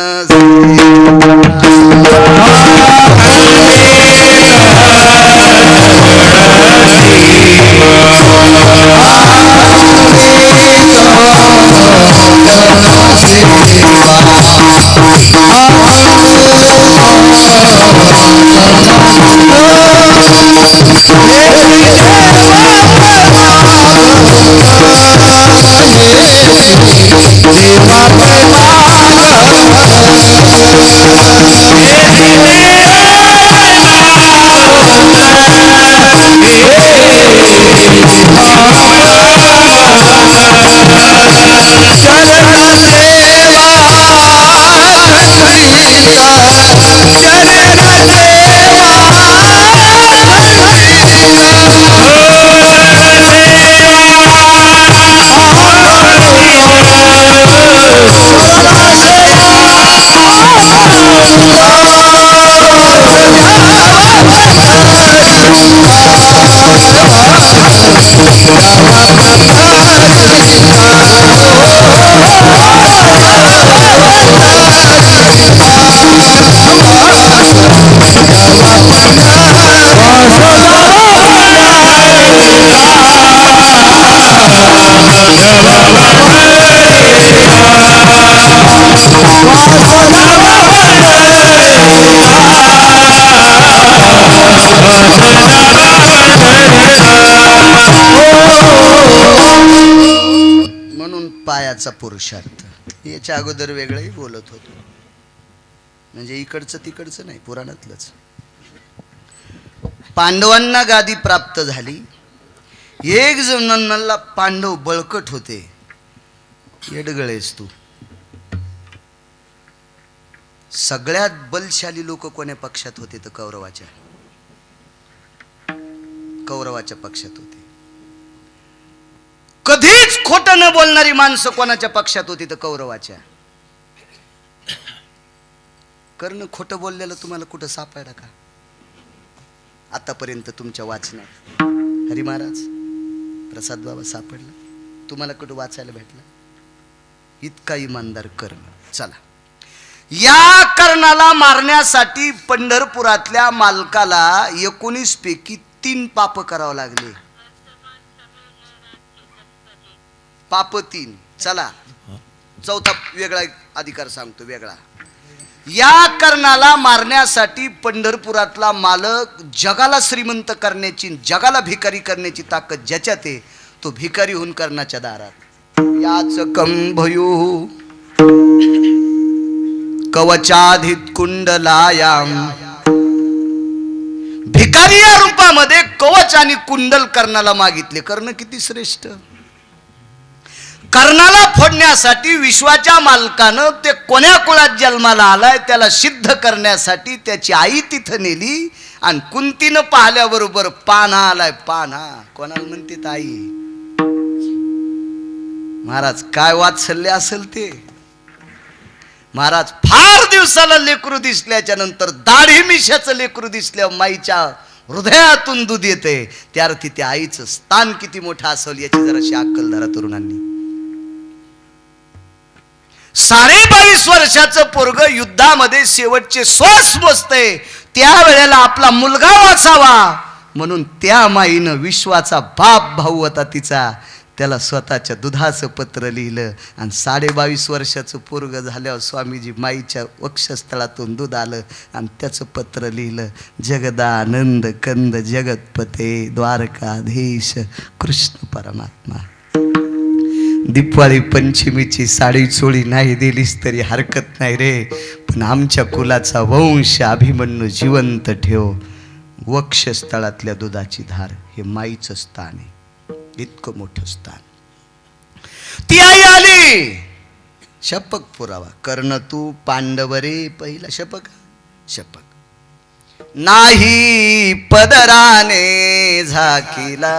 S1: पायाचा पुरुषार्थ. याच्या अगोदर वेगळंही बोलत होतो, म्हणजे इकडचं तिकडचं नाही, पुराणातलंच. पांडवांना गादी प्राप्त झाली. एक जणांना पांडव बळकट होते, येडगळेस तू. सगळ्यात बलशाली लोक कोण्या पक्षात होते तर कौरवाच्या पक्षात होते. कधीच खोट न बोलणारी माणसं कोणाच्या पक्षात होती तर कौरवाच्या. कर्ण खोटं बोललेलं तुम्हाला कुठं सापडलं का आतापर्यंत तुमच्या वाचनात? हरी महाराज, प्रसाद बाबा सापडला तुम्हाला कुठं वाचायला भेटला? इतका इमानदार कर्ण. चला, या कर्णाला मारण्यासाठी पंढरपुरातल्या मालकाला 19 पैकी 3 पाप करावं लागले. पाप 3. चला, चौथा वेगळा अधिकार सांगतो, वेगळा. या कर्णाला मारण्यासाठी पंढरपुरातला मालक जगाला श्रीमंत करण्याची, जगाला भिकारी करण्याची ताकद ज्याच्यात आहे, तो भिकारी होऊन कर्णाच्या दारात. याच कंभयू कवचाधित कुंडलायाम. भिकारी या रूपामध्ये कवच आणि कुंडल कर्णाला मागितले. कर्ण किती श्रेष्ठ. कर्णाला फोडण्यासाठी विश्वाच्या मालकानं ते कोण्या कुळात जन्माला आलाय त्याला सिद्ध करण्यासाठी त्याची आई तिथं नेली आणि कुंतीनं पाहिल्याबरोबर पाना आलाय. पाना कोणाला म्हणते? आई. महाराज काय वात्सल्य असेल ते. महाराज फार दिवसाला लेकरू दिसल्याच्या नंतर दाढी मिशाचं लेकरू दिसल्या माईच्या हृदयातून दूध येते. त्या अर्थी त्या आईचं स्थान किती मोठं असेल याची जराशी अक्कल धरा तरुणांनी. 22.5 वर्षाचं पोरग युद्धामध्ये शेवटचे श्वास मोजते, त्या वेळेला आपला मुलगा वाचावा म्हणून त्या माईनं विश्वाचा बाप भाऊ होता तिचा, त्याला स्वतःच्या दुधाचं पत्र लिहिलं. आणि 22.5 वर्षाचं पोरग झाल्यावर स्वामीजी माईच्या वक्षस्थळातून दूध आलं आणि त्याचं पत्र लिहिलं. जगदानंद कंद जगतपते द्वारकाधीश कृष्ण परमात्मा. दिवाळी पंचमीची साडी चोळी नाही दिलीस तरी हरकत नाही रे, पण आमच्या कुलाचा वंश अभिमन्यू जिवंत ठेव. वक्षस्थळातल्या दुधाची धार हे माईचं स्थान आहे. इतकं मोठं स्थान. ती आई आली. शपक पुरावा. कर्ण तू पांडवरे पहिला शपक. नाही पदराने झाकीला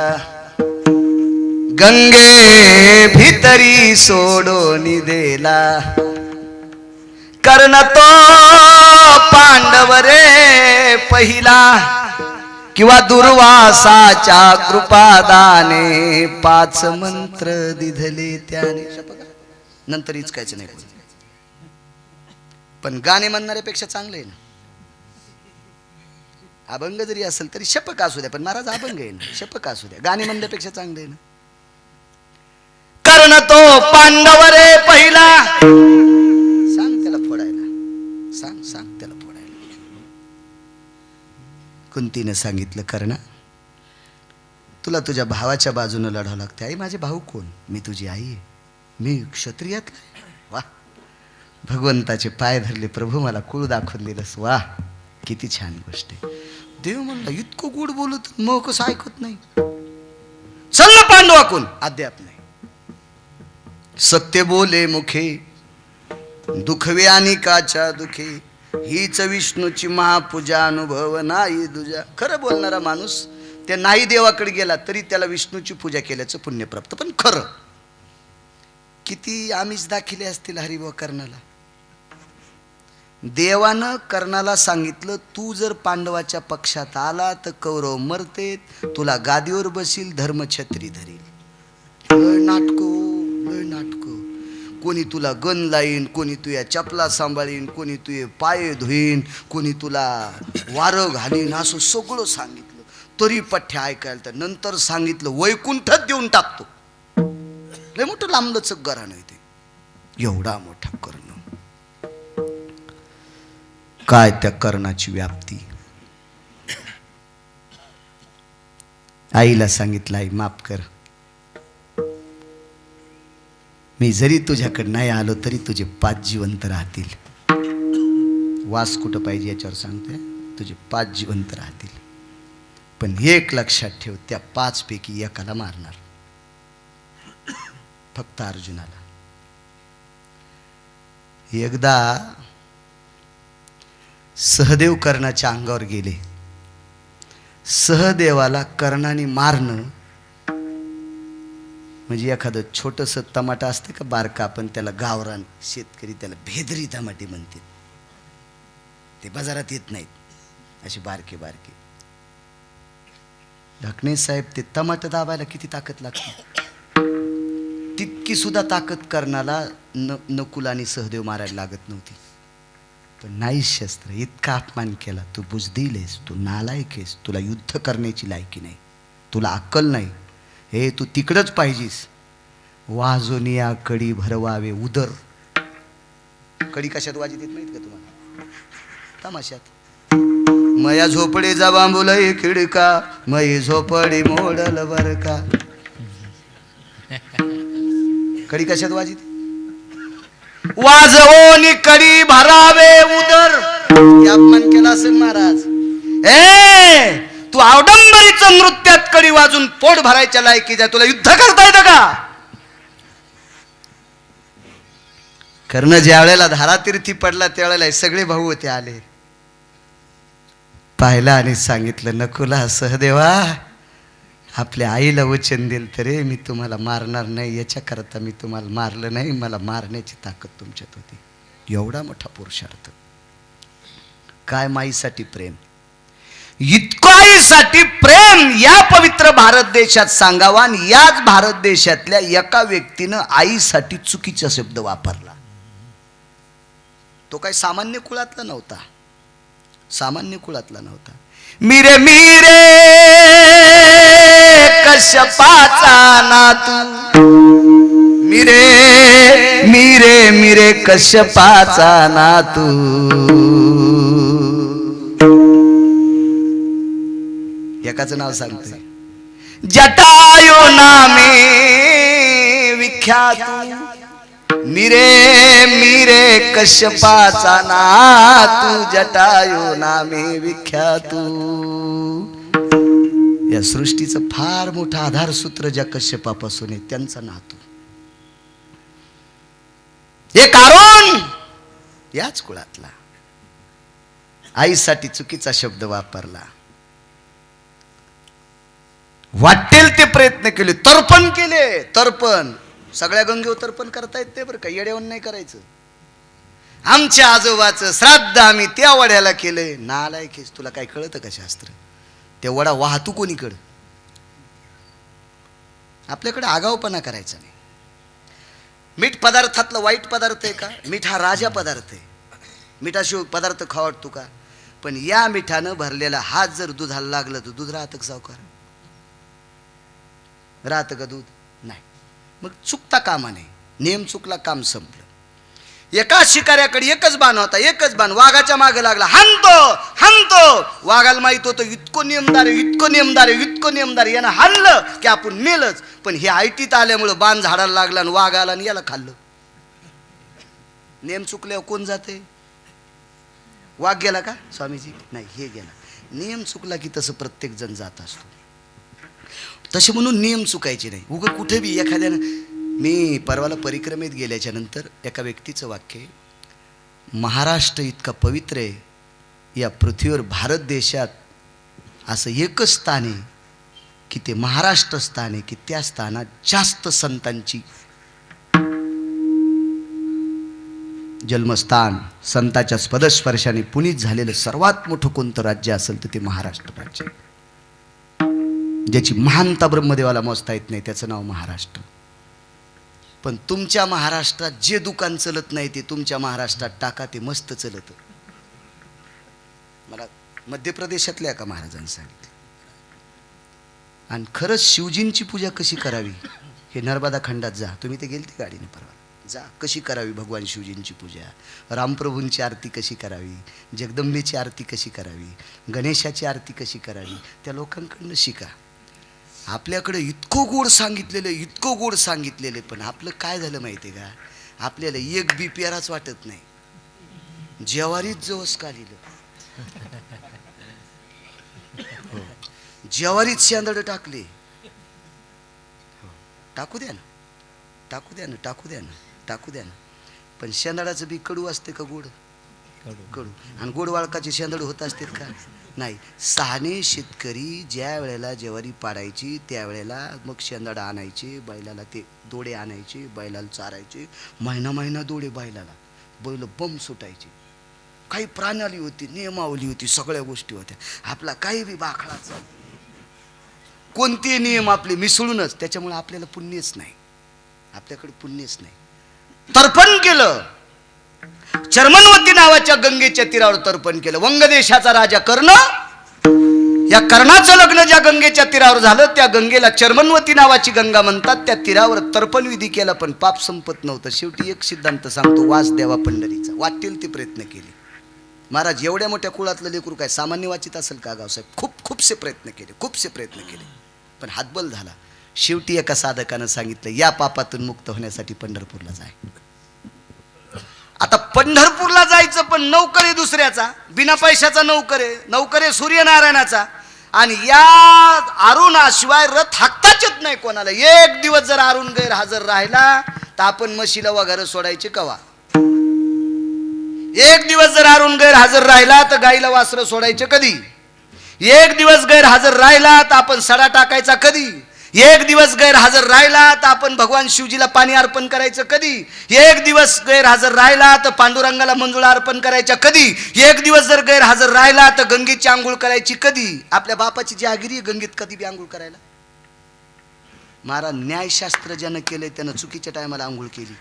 S1: गंगे भितरी सोडून दिला. कर्ण तो पांडवरे पहिला किंवा दुर्वासाच्या कृपादाने 5 मंत्र दिधले त्याने. नंतर इचकायचं नाही. पण गाणे म्हणणाऱ्यापेक्षा चांगलं आहे ना. अभंग जरी असेल तरी शपक असू द्या, पण महाराज अभंग आहे ना, शपक असू द्या, गाणे म्हणण्यापेक्षा चांगलं आहे ना. कर्ण तो पांडवरे पहिला. सांग त्याला फोडायला, सांग त्याला फोडायला. कुंतीने सांगितलं, कर्ण तुला तुझ्या भावाच्या बाजूने लढावं लागते. आई माझे भाऊ कोण? मी तुझी आई आहे, मी क्षत्रियातला. वा, भगवंताचे पाय धरले. प्रभू मला कुळ दाखवून दिलंस. वा, किती छान गोष्ट आहे. देव म्हणला इतकं गोड बोलत मग कसं ऐकत नाही. चल ना पांडवा कोण? अद्याप नाही. सत्य बोले मुखे दुखवे अनिकाच्या दुखे, हीच विष्णूची महापूजा अनुभव नाही दुजा. खरं बोलणारा माणूस त्या नाही देवाकडे गेला तरी त्याला विष्णूची पूजा केल्याचं पुण्य प्राप्त. पण खरं किती आमिष दाखिले असतील हरिभाऊ कर्णाला. देवानं कर्णाला सांगितलं तू जर पांडवाच्या पक्षात आला तर कौरव मरते, तुला गादीवर बसील, धर्मछत्री धरील. लय नाटक. कोणी तुला गन लाईन, कोणी तुझ्या चपला सांभाळीन, कोणी तुझे पाय धुईन, कोणी तुला वारं घालीन, असं सगळं सांगितलं. तरी पठ्ठ्या ऐकायला. तर नंतर सांगितलं वैकुंठच देऊन टाकतो. लय मोठं लांबलचक घराणं आहे ते. एवढा मोठा कर्ण. काय त्या कर्णाची व्याप्ती. आईला सांगितलं, आई माफ कर, मी जरी तुझ्याकडे नाही आलो तरी तुझे 5 जिवंत राहतील. वास कुठं पाहिजे याच्यावर सांगतोय. तुझे 5 जिवंत राहतील. पण एक लक्षात ठेव, त्या 5 पैकी एकाला मारणार, फक्त अर्जुनाला. एकदा सहदेव कर्णाच्या अंगावर गेले. सहदेवाला कर्णाने मारणं म्हणजे एखादं छोटंसं टमाटा असते का बारका, आपण त्याला गावरान शेतकरी त्याला भेदरी टमाटे म्हणते, ते बाजारात येत नाहीत अशी बारके बारके. ढकणे साहेब ते टमाटर दाबायला किती ताकद लागते, तितकी सुद्धा ताकद कर्णाला नकुल आणि सहदेव मारायला लागत नव्हती. पण नाही शस्त्र, इतका अपमान केला. तू बुजदिल आहेस, तू नालायक आहेस, तुला युद्ध करण्याची लायकी नाही, तुला अक्कल नाही, हे तू तिकडच पाहिजेस. वाजोनिया कडी भरवावे उदर. कडी कशात वाजित येत नाहीत का तुम्हाला? तमाशात. मया झोपडे जा बांबुलय खिडका, मई झोपडी मोडल बर का. कडी कशात वाजित? वाजवोनी कडी भरावे उदर. अपमान केला असेल महाराज. तू आवडंबरीचं नृत्यात कडी वाजून पोट भरायच्या लायकीचा, तुला युद्ध करता येतं का? कर्ण ज्या वेळेला धारातीर्थी पडला त्यावेळेला सगळे भाऊ होते आले, पाहिला आणि सांगितलं, नकुला सहदेवा, आपल्या आईला वचन दिल तरी मी तुम्हाला मारणार नाही, याच्या करता मी तुम्हाला मारलं नाही, मला मारण्याची ताकद तुमच्यात होती. एवढा मोठा पुरुषार्थ. काय माईसाठी प्रेम, इतकं आईसाठी प्रेम या पवित्र भारत देशात सांगावा. आणि याच भारत देशातल्या एका व्यक्तीनं आईसाठी चुकीचा शब्द वापरला. तो काही सामान्य कुळातला नव्हता, सामान्य कुळातला नव्हता. मिरे मिरे कश्यपाचा नातू, मिरे मिरे मिरे कश्यपाचा नातू. एकाचं नाव सांगतोय, जटायु नामे विख्यात, मिरे मिरे कश्यपाचा नातू, जटायु नामे विख्यात. या सृष्टीचं फार मोठं आधारसूत्र ज्या कश्यपापासून आहे त्यांचा नातू. हे कारण याच कुळातला. आईसाठी चुकीचा शब्द वापरला. वाटेल ते प्रयत्न केले, तर्पण केले, तर्पण. सगळ्या गंगेवर तर्पण करता येत ते बरं का, येड्यावर नाही करायचं. आमच्या आजोबाचं श्राद्ध आम्ही त्या वड्याला केलंय. नालायकेस, तुला काय कळतं का शास्त्र? ते वडा वाहतू कोणीकडं? आपल्याकडे आगाऊपणा करायचा नाही. मीठ पदार्थातला वाईट पदार्थ आहे का? मीठ हा राजा पदार्थ आहे. मिठाशिवाय पदार्थ खावडतो का? पण या मिठानं भरलेला हात जर दुधाला लागलं तर दूध राहतं का सावकार? राहतं का दूध? नाही. मग चुकता कामा नये. नेम चुकला, काम संपलं. एका शिकाऱ्याकडे एकच बाण होता, एकच बाण. वाघाच्या मागे लागला, हाणतो हाणतो. वाघाला माहित होतं इतकं नियमदार आहे, इतकं नियमदार आहे, इतकं नेमदार. यानं हाणलं की आपण मेलच. पण हे आयटीत आल्यामुळं बाण झाडाला लागला आणि वाघ आला आणि याला खाल्लं. नेम चुकल्यावर कोण जाते? वाघ गेला का स्वामीजी? नाही, हे गेला. नियम चुकला की तसं प्रत्येक जण जात असतो. तसे म्हणून नियम चुकायचे नाही. उगं कुठे बी एखाद्यानं. मी परवाला परिक्रमेत गेल्याच्या नंतर एका व्यक्तीचं वाक्य आहे, महाराष्ट्र इतका पवित्र आहे, या पृथ्वीवर भारत देशात असं एकच स्थान आहे की ते महाराष्ट्र स्थान आहे की त्या स्थानात जास्त संतांची जन्मस्थान, संताच्या पदस्पर्शाने पुनीत झालेलं सर्वात मोठं कोणतं राज्य असेल तर ते महाराष्ट्र राज्य. ज्याची महानता ब्रह्मदेवाला मोजता येत नाही त्याचं नाव महाराष्ट्र. पण तुमच्या महाराष्ट्रात जे दुकान चलत नाही ते तुमच्या महाराष्ट्रात टाका, ते मस्त चलत. मला मध्य प्रदेशातल्या एका महाराजांनी सांगितलं. आणि खरंच शिवजींची पूजा कशी करावी हे नर्मदा खंडात जा. तुम्ही ते गेलते गाडीने परवा, जा. कशी करावी भगवान शिवजींची पूजा, रामप्रभूंची आरती कशी करावी, जगदंबेची आरती कशी करावी, गणेशाची आरती कशी करावी, त्या लोकांकडनं शिका. आपल्याकडे इतकं गोड सांगितलेलं, इतकं गोड सांगितलेलं, पण आपलं काय झालं माहिती आहे का? आपल्याला एक बी प्याराच वाटत नाही. जेवारीच जवस काढलं, जेवारीच शेंदड टाकले. टाकू द्या ना, टाकू द्या ना, टाकू द्या ना, टाकू द्या ना. पण शेंदाडाचं बी कडू असते का गोड? कडू. आणि गोड वाळकाचे शेंदाड होत असतात का? नाही. शहाणे शेतकरी ज्या वेळेला ज्वारी पाडायची त्यावेळेला मग शेंदाड आणायचे, बैलाला ते दोडे आणायचे, बैलाला चारायचे, महिना दोडे बैलाला, बैल बम सुटायचे. काही प्रणाली होती, नियमावली होती, सगळ्या गोष्टी होत्या. आपला काही बी बाखळाचा कोणते नियम आपले मिसळूनच, त्याच्यामुळे आपल्याला पुण्यच नाही, आपल्याकडे पुण्यच नाही. तर्पण केलं, चर्मनवती नावाच्या गंगेच्या तीरावर तर्पण केलं. वंगदेशाचा राजा कर्ण, या कर्णाचं लग्न ज्या गंगेच्या तीरावर झालं त्या गंगेला चर्मनवती नावाची गंगा म्हणतात. त्या तीरावर तर्पण विधी केला पण पाप संपत नव्हतं. शेवटी एक सिद्धांत सांगतो, वास द्यावा पंढरीचा. वाटेल ते प्रयत्न केले. महाराज एवढ्या मोठ्या कुळातलं लेकरू काय सामान्य वाचित असेल का गावसाहेब? खूपसे प्रयत्न केले, पण हातबल झाला. शेवटी एका साधकानं सांगितलं, या पापातून मुक्त होण्यासाठी पंढरपूरला जाय. आता पंढरपूरला जायचं, पण नौकर आहे दुसऱ्याचा, बिना पैशाचा नौकर आहे सूर्यनारायणाचा, आणि या अरुणाशिवाय रथ हाकताच येत नाही कोणाला. एक दिवस जर अरुण गैरहजर राहिला तर आपण म्हशीला वगैरे सोडायचे कवा? एक दिवस जर अरुण गैरहजर राहिला तर गाईला वासरं सोडायचे कधी? एक दिवस गैरहजर राहिला तर आपण सडा टाकायचा कधी? एक दिवस गैरहजर राहिला तर आपण भगवान शिवजीला पाणी अर्पण करायचं कधी? एक दिवस गैरहजर राहिला तर पांडुरंगाला मंजुळा अर्पण करायच्या कधी? एक दिवस जर गैरहजर राहिला तर गंगेची आंघोळ करायची कधी? आपल्या बापाची जहागिरी आहे गंगेत कधी बी आंघोळ करायला. महाराज न्यायशास्त्र ज्यानं केलंय त्यानं चुकीच्या टायमाला आंघोळ केली.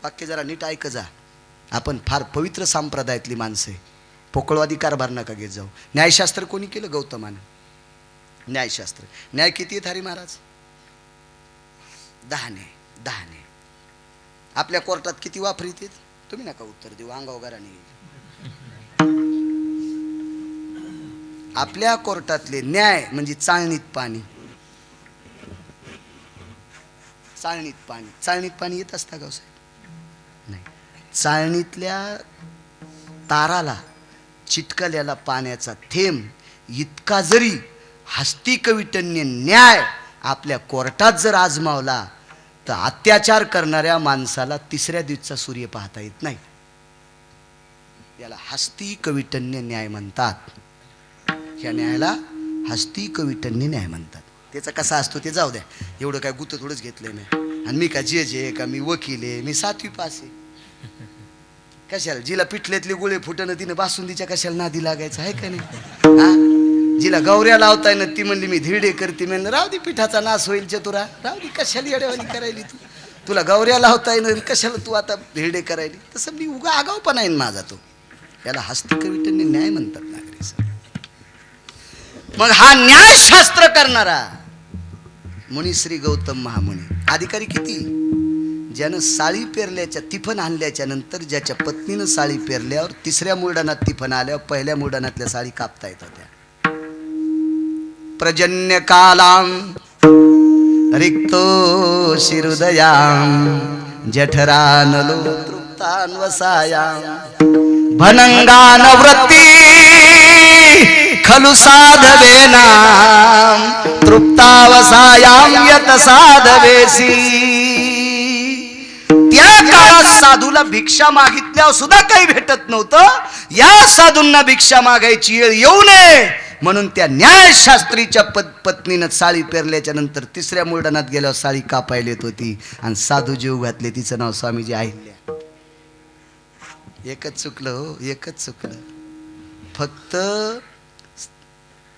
S1: वाक्य जरा नीट ऐक जा. आपण फार पवित्र संप्रदायातली माणसं आहे. पोकळवादी कारभार नका घेत जाऊ. न्यायशास्त्र कोणी केलं? गौतमानं. न्यायशास्त्र. न्याय किती आहेत हरी महाराज? 10 न्याय. आपल्या कोर्टात किती वापरीत? तुम्ही नका उत्तर देऊ, अंगाव घराने. आपल्या कोर्टातले न्याय म्हणजे चाळणीत पाणी. चाळणीत पाणी येत असता का साहेब? नाही. चाळणीतल्या ताराला चिटकलेला पाण्याचा थेंब इतका जरी हस्तिकविटन्य न्याय आपल्या कोर्टात जर आजमावला तर अत्याचार करणाऱ्या माणसाला तिसऱ्या दिवसाचा सूर्य पाहता येत नाही. याला हस्तिकविटन्य न्याय म्हणतात. या न्यायाला हस्तिकविटन्य न्याय म्हणतात. त्याचा कसा असतो ते जाऊ द्या, एवढं काय गुत थोडंच घेतलंय मी. आणि मी का जज आहे का? मी वकील आहे, मी 7वी पास आहे. कशाला जिला पिठल्यातले गोळे फुटणं तिनं बासुंदीच्या कशाला नादी लागायचं आहे का नाही? हा, जिला गौऱ्या लावताय ना ती म्हणली मी धिरडे करते. म्हणलं राहू दे, पिठाचा नाश होईल चतुरा, राहू दे, कशाला येड्यावानी करायली तू? तुला गौऱ्या लावताय ना कशाला तू आता धिरडे करायली? तसं मी उगा आगावपणा आहे माझा तो. याला हस्तिकविटन्य न्याय म्हणतात नागरी सर. मग हा न्यायशास्त्र करणारा मुनी श्री गौतम महामुनी. अधिकारी किती? ज्यानं साळी पेरल्याच्या तिफन आणल्याच्या नंतर ज्याच्या पत्नीनं साळी पेरल्यावर तिसऱ्या मुरडानात तिफन आल्यावर पहिल्या मुरडानातल्या साळी कापता येत होत्या. पर्जन्य कालां रिक्तो शिरुदयां जठरानलो तृप्तान् वसायां भनंगान वृत्ती खलु साधवेना तृप्तावसायां यत साधवेसी. त्या काळात साधूला भिक्षा मागितल्यावर सुद्धा काही भेटत नव्हतं. या साधूंना भिक्षा मागायची वेळ येऊ नये म्हणून त्या न्यायशास्त्रीच्या पत्नीनं साळी पेरल्याच्या नंतर तिसऱ्या मुरडानात गेल्यावर साळी कापायला येत होती. आणि साधू जीव घातले, तिचं नाव स्वामीजी अहिल्या. एकच चुकलं हो, एकच चुकलं. फक्त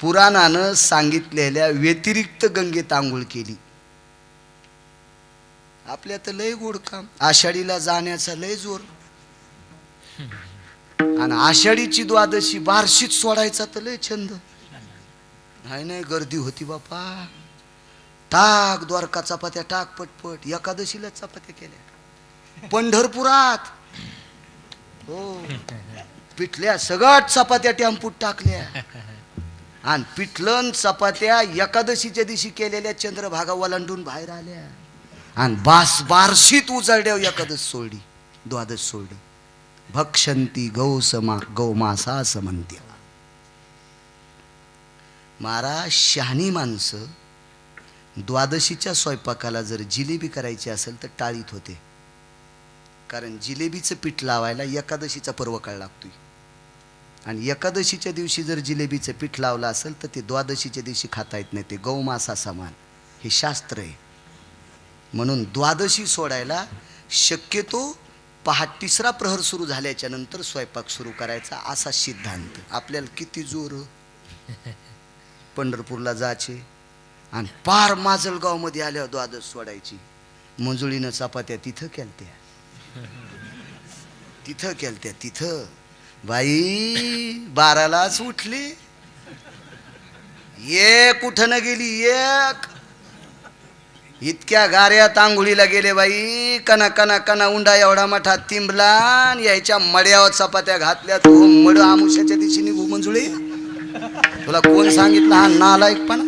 S1: पुराणानं सांगितलेल्या व्यतिरिक्त गंगेत आंघोळ केली. आपल्या तर लय गोड काम. आषाढीला जाण्याचा लय जोर, आणि आषाढीची द्वादशी बारशीत सोडायचा तर लय छंद. नाही गर्दी होती बापा. टाक द्वारका चपात्या, टाक पटपट. एकादशीला चपात्या केल्या पंढरपुरात. हो, पिठल्या सगळ्यात चपात्या टेम्पूत टाकल्या. आणि पिठलन चपात्या एकादशीच्या दिवशी केलेल्या चंद्रभागा वलांडून बाहेर आल्या. आणि बारशीत उजळड्या एकादश सोडली, द्वादश सोडली. भक्षंती गौमासा समंत्या. महाराज शहाणी माणसं द्वादशीच्या स्वयंपाकाला जर जिलेबी करायची असेल तर टाळीत होते. कारण जिलेबीचं पीठ लावायला एकादशीचा पर्व काळ लागतोय आणि एकादशीच्या दिवशी जर जिलेबीचं पीठ लावलं असेल तर ते द्वादशीच्या दिवशी खाता येत नाही, ते गौमासा समान, हे शास्त्र आहे. म्हणून द्वादशी सोडायला शक्यतो तिसरा प्रहर सुरू झाल्याच्या नंतर स्वयंपाक सुरू करायचा असा सिद्धांत. आपल्याला किती जोर पंढरपूरला जायचे आणि पार माजलगावमध्ये आल्यावर द्वादश सोडायची. मंजुळीनं चपात्या तिथं केलत्या तिथं बाई 12लाच उठली, एक कुठं न गेली, एक इतक्या गाऱ्यात आंघोळीला गेले बाई, कना कना कना उंडा एवढा मोठा तिंबला, यायच्या मड्यावर चपात्या घातल्या. तो मड आमुष्याच्या दिवशी निघू मंजुळे, तुला कोण सांगितलं हा नालायकपणा?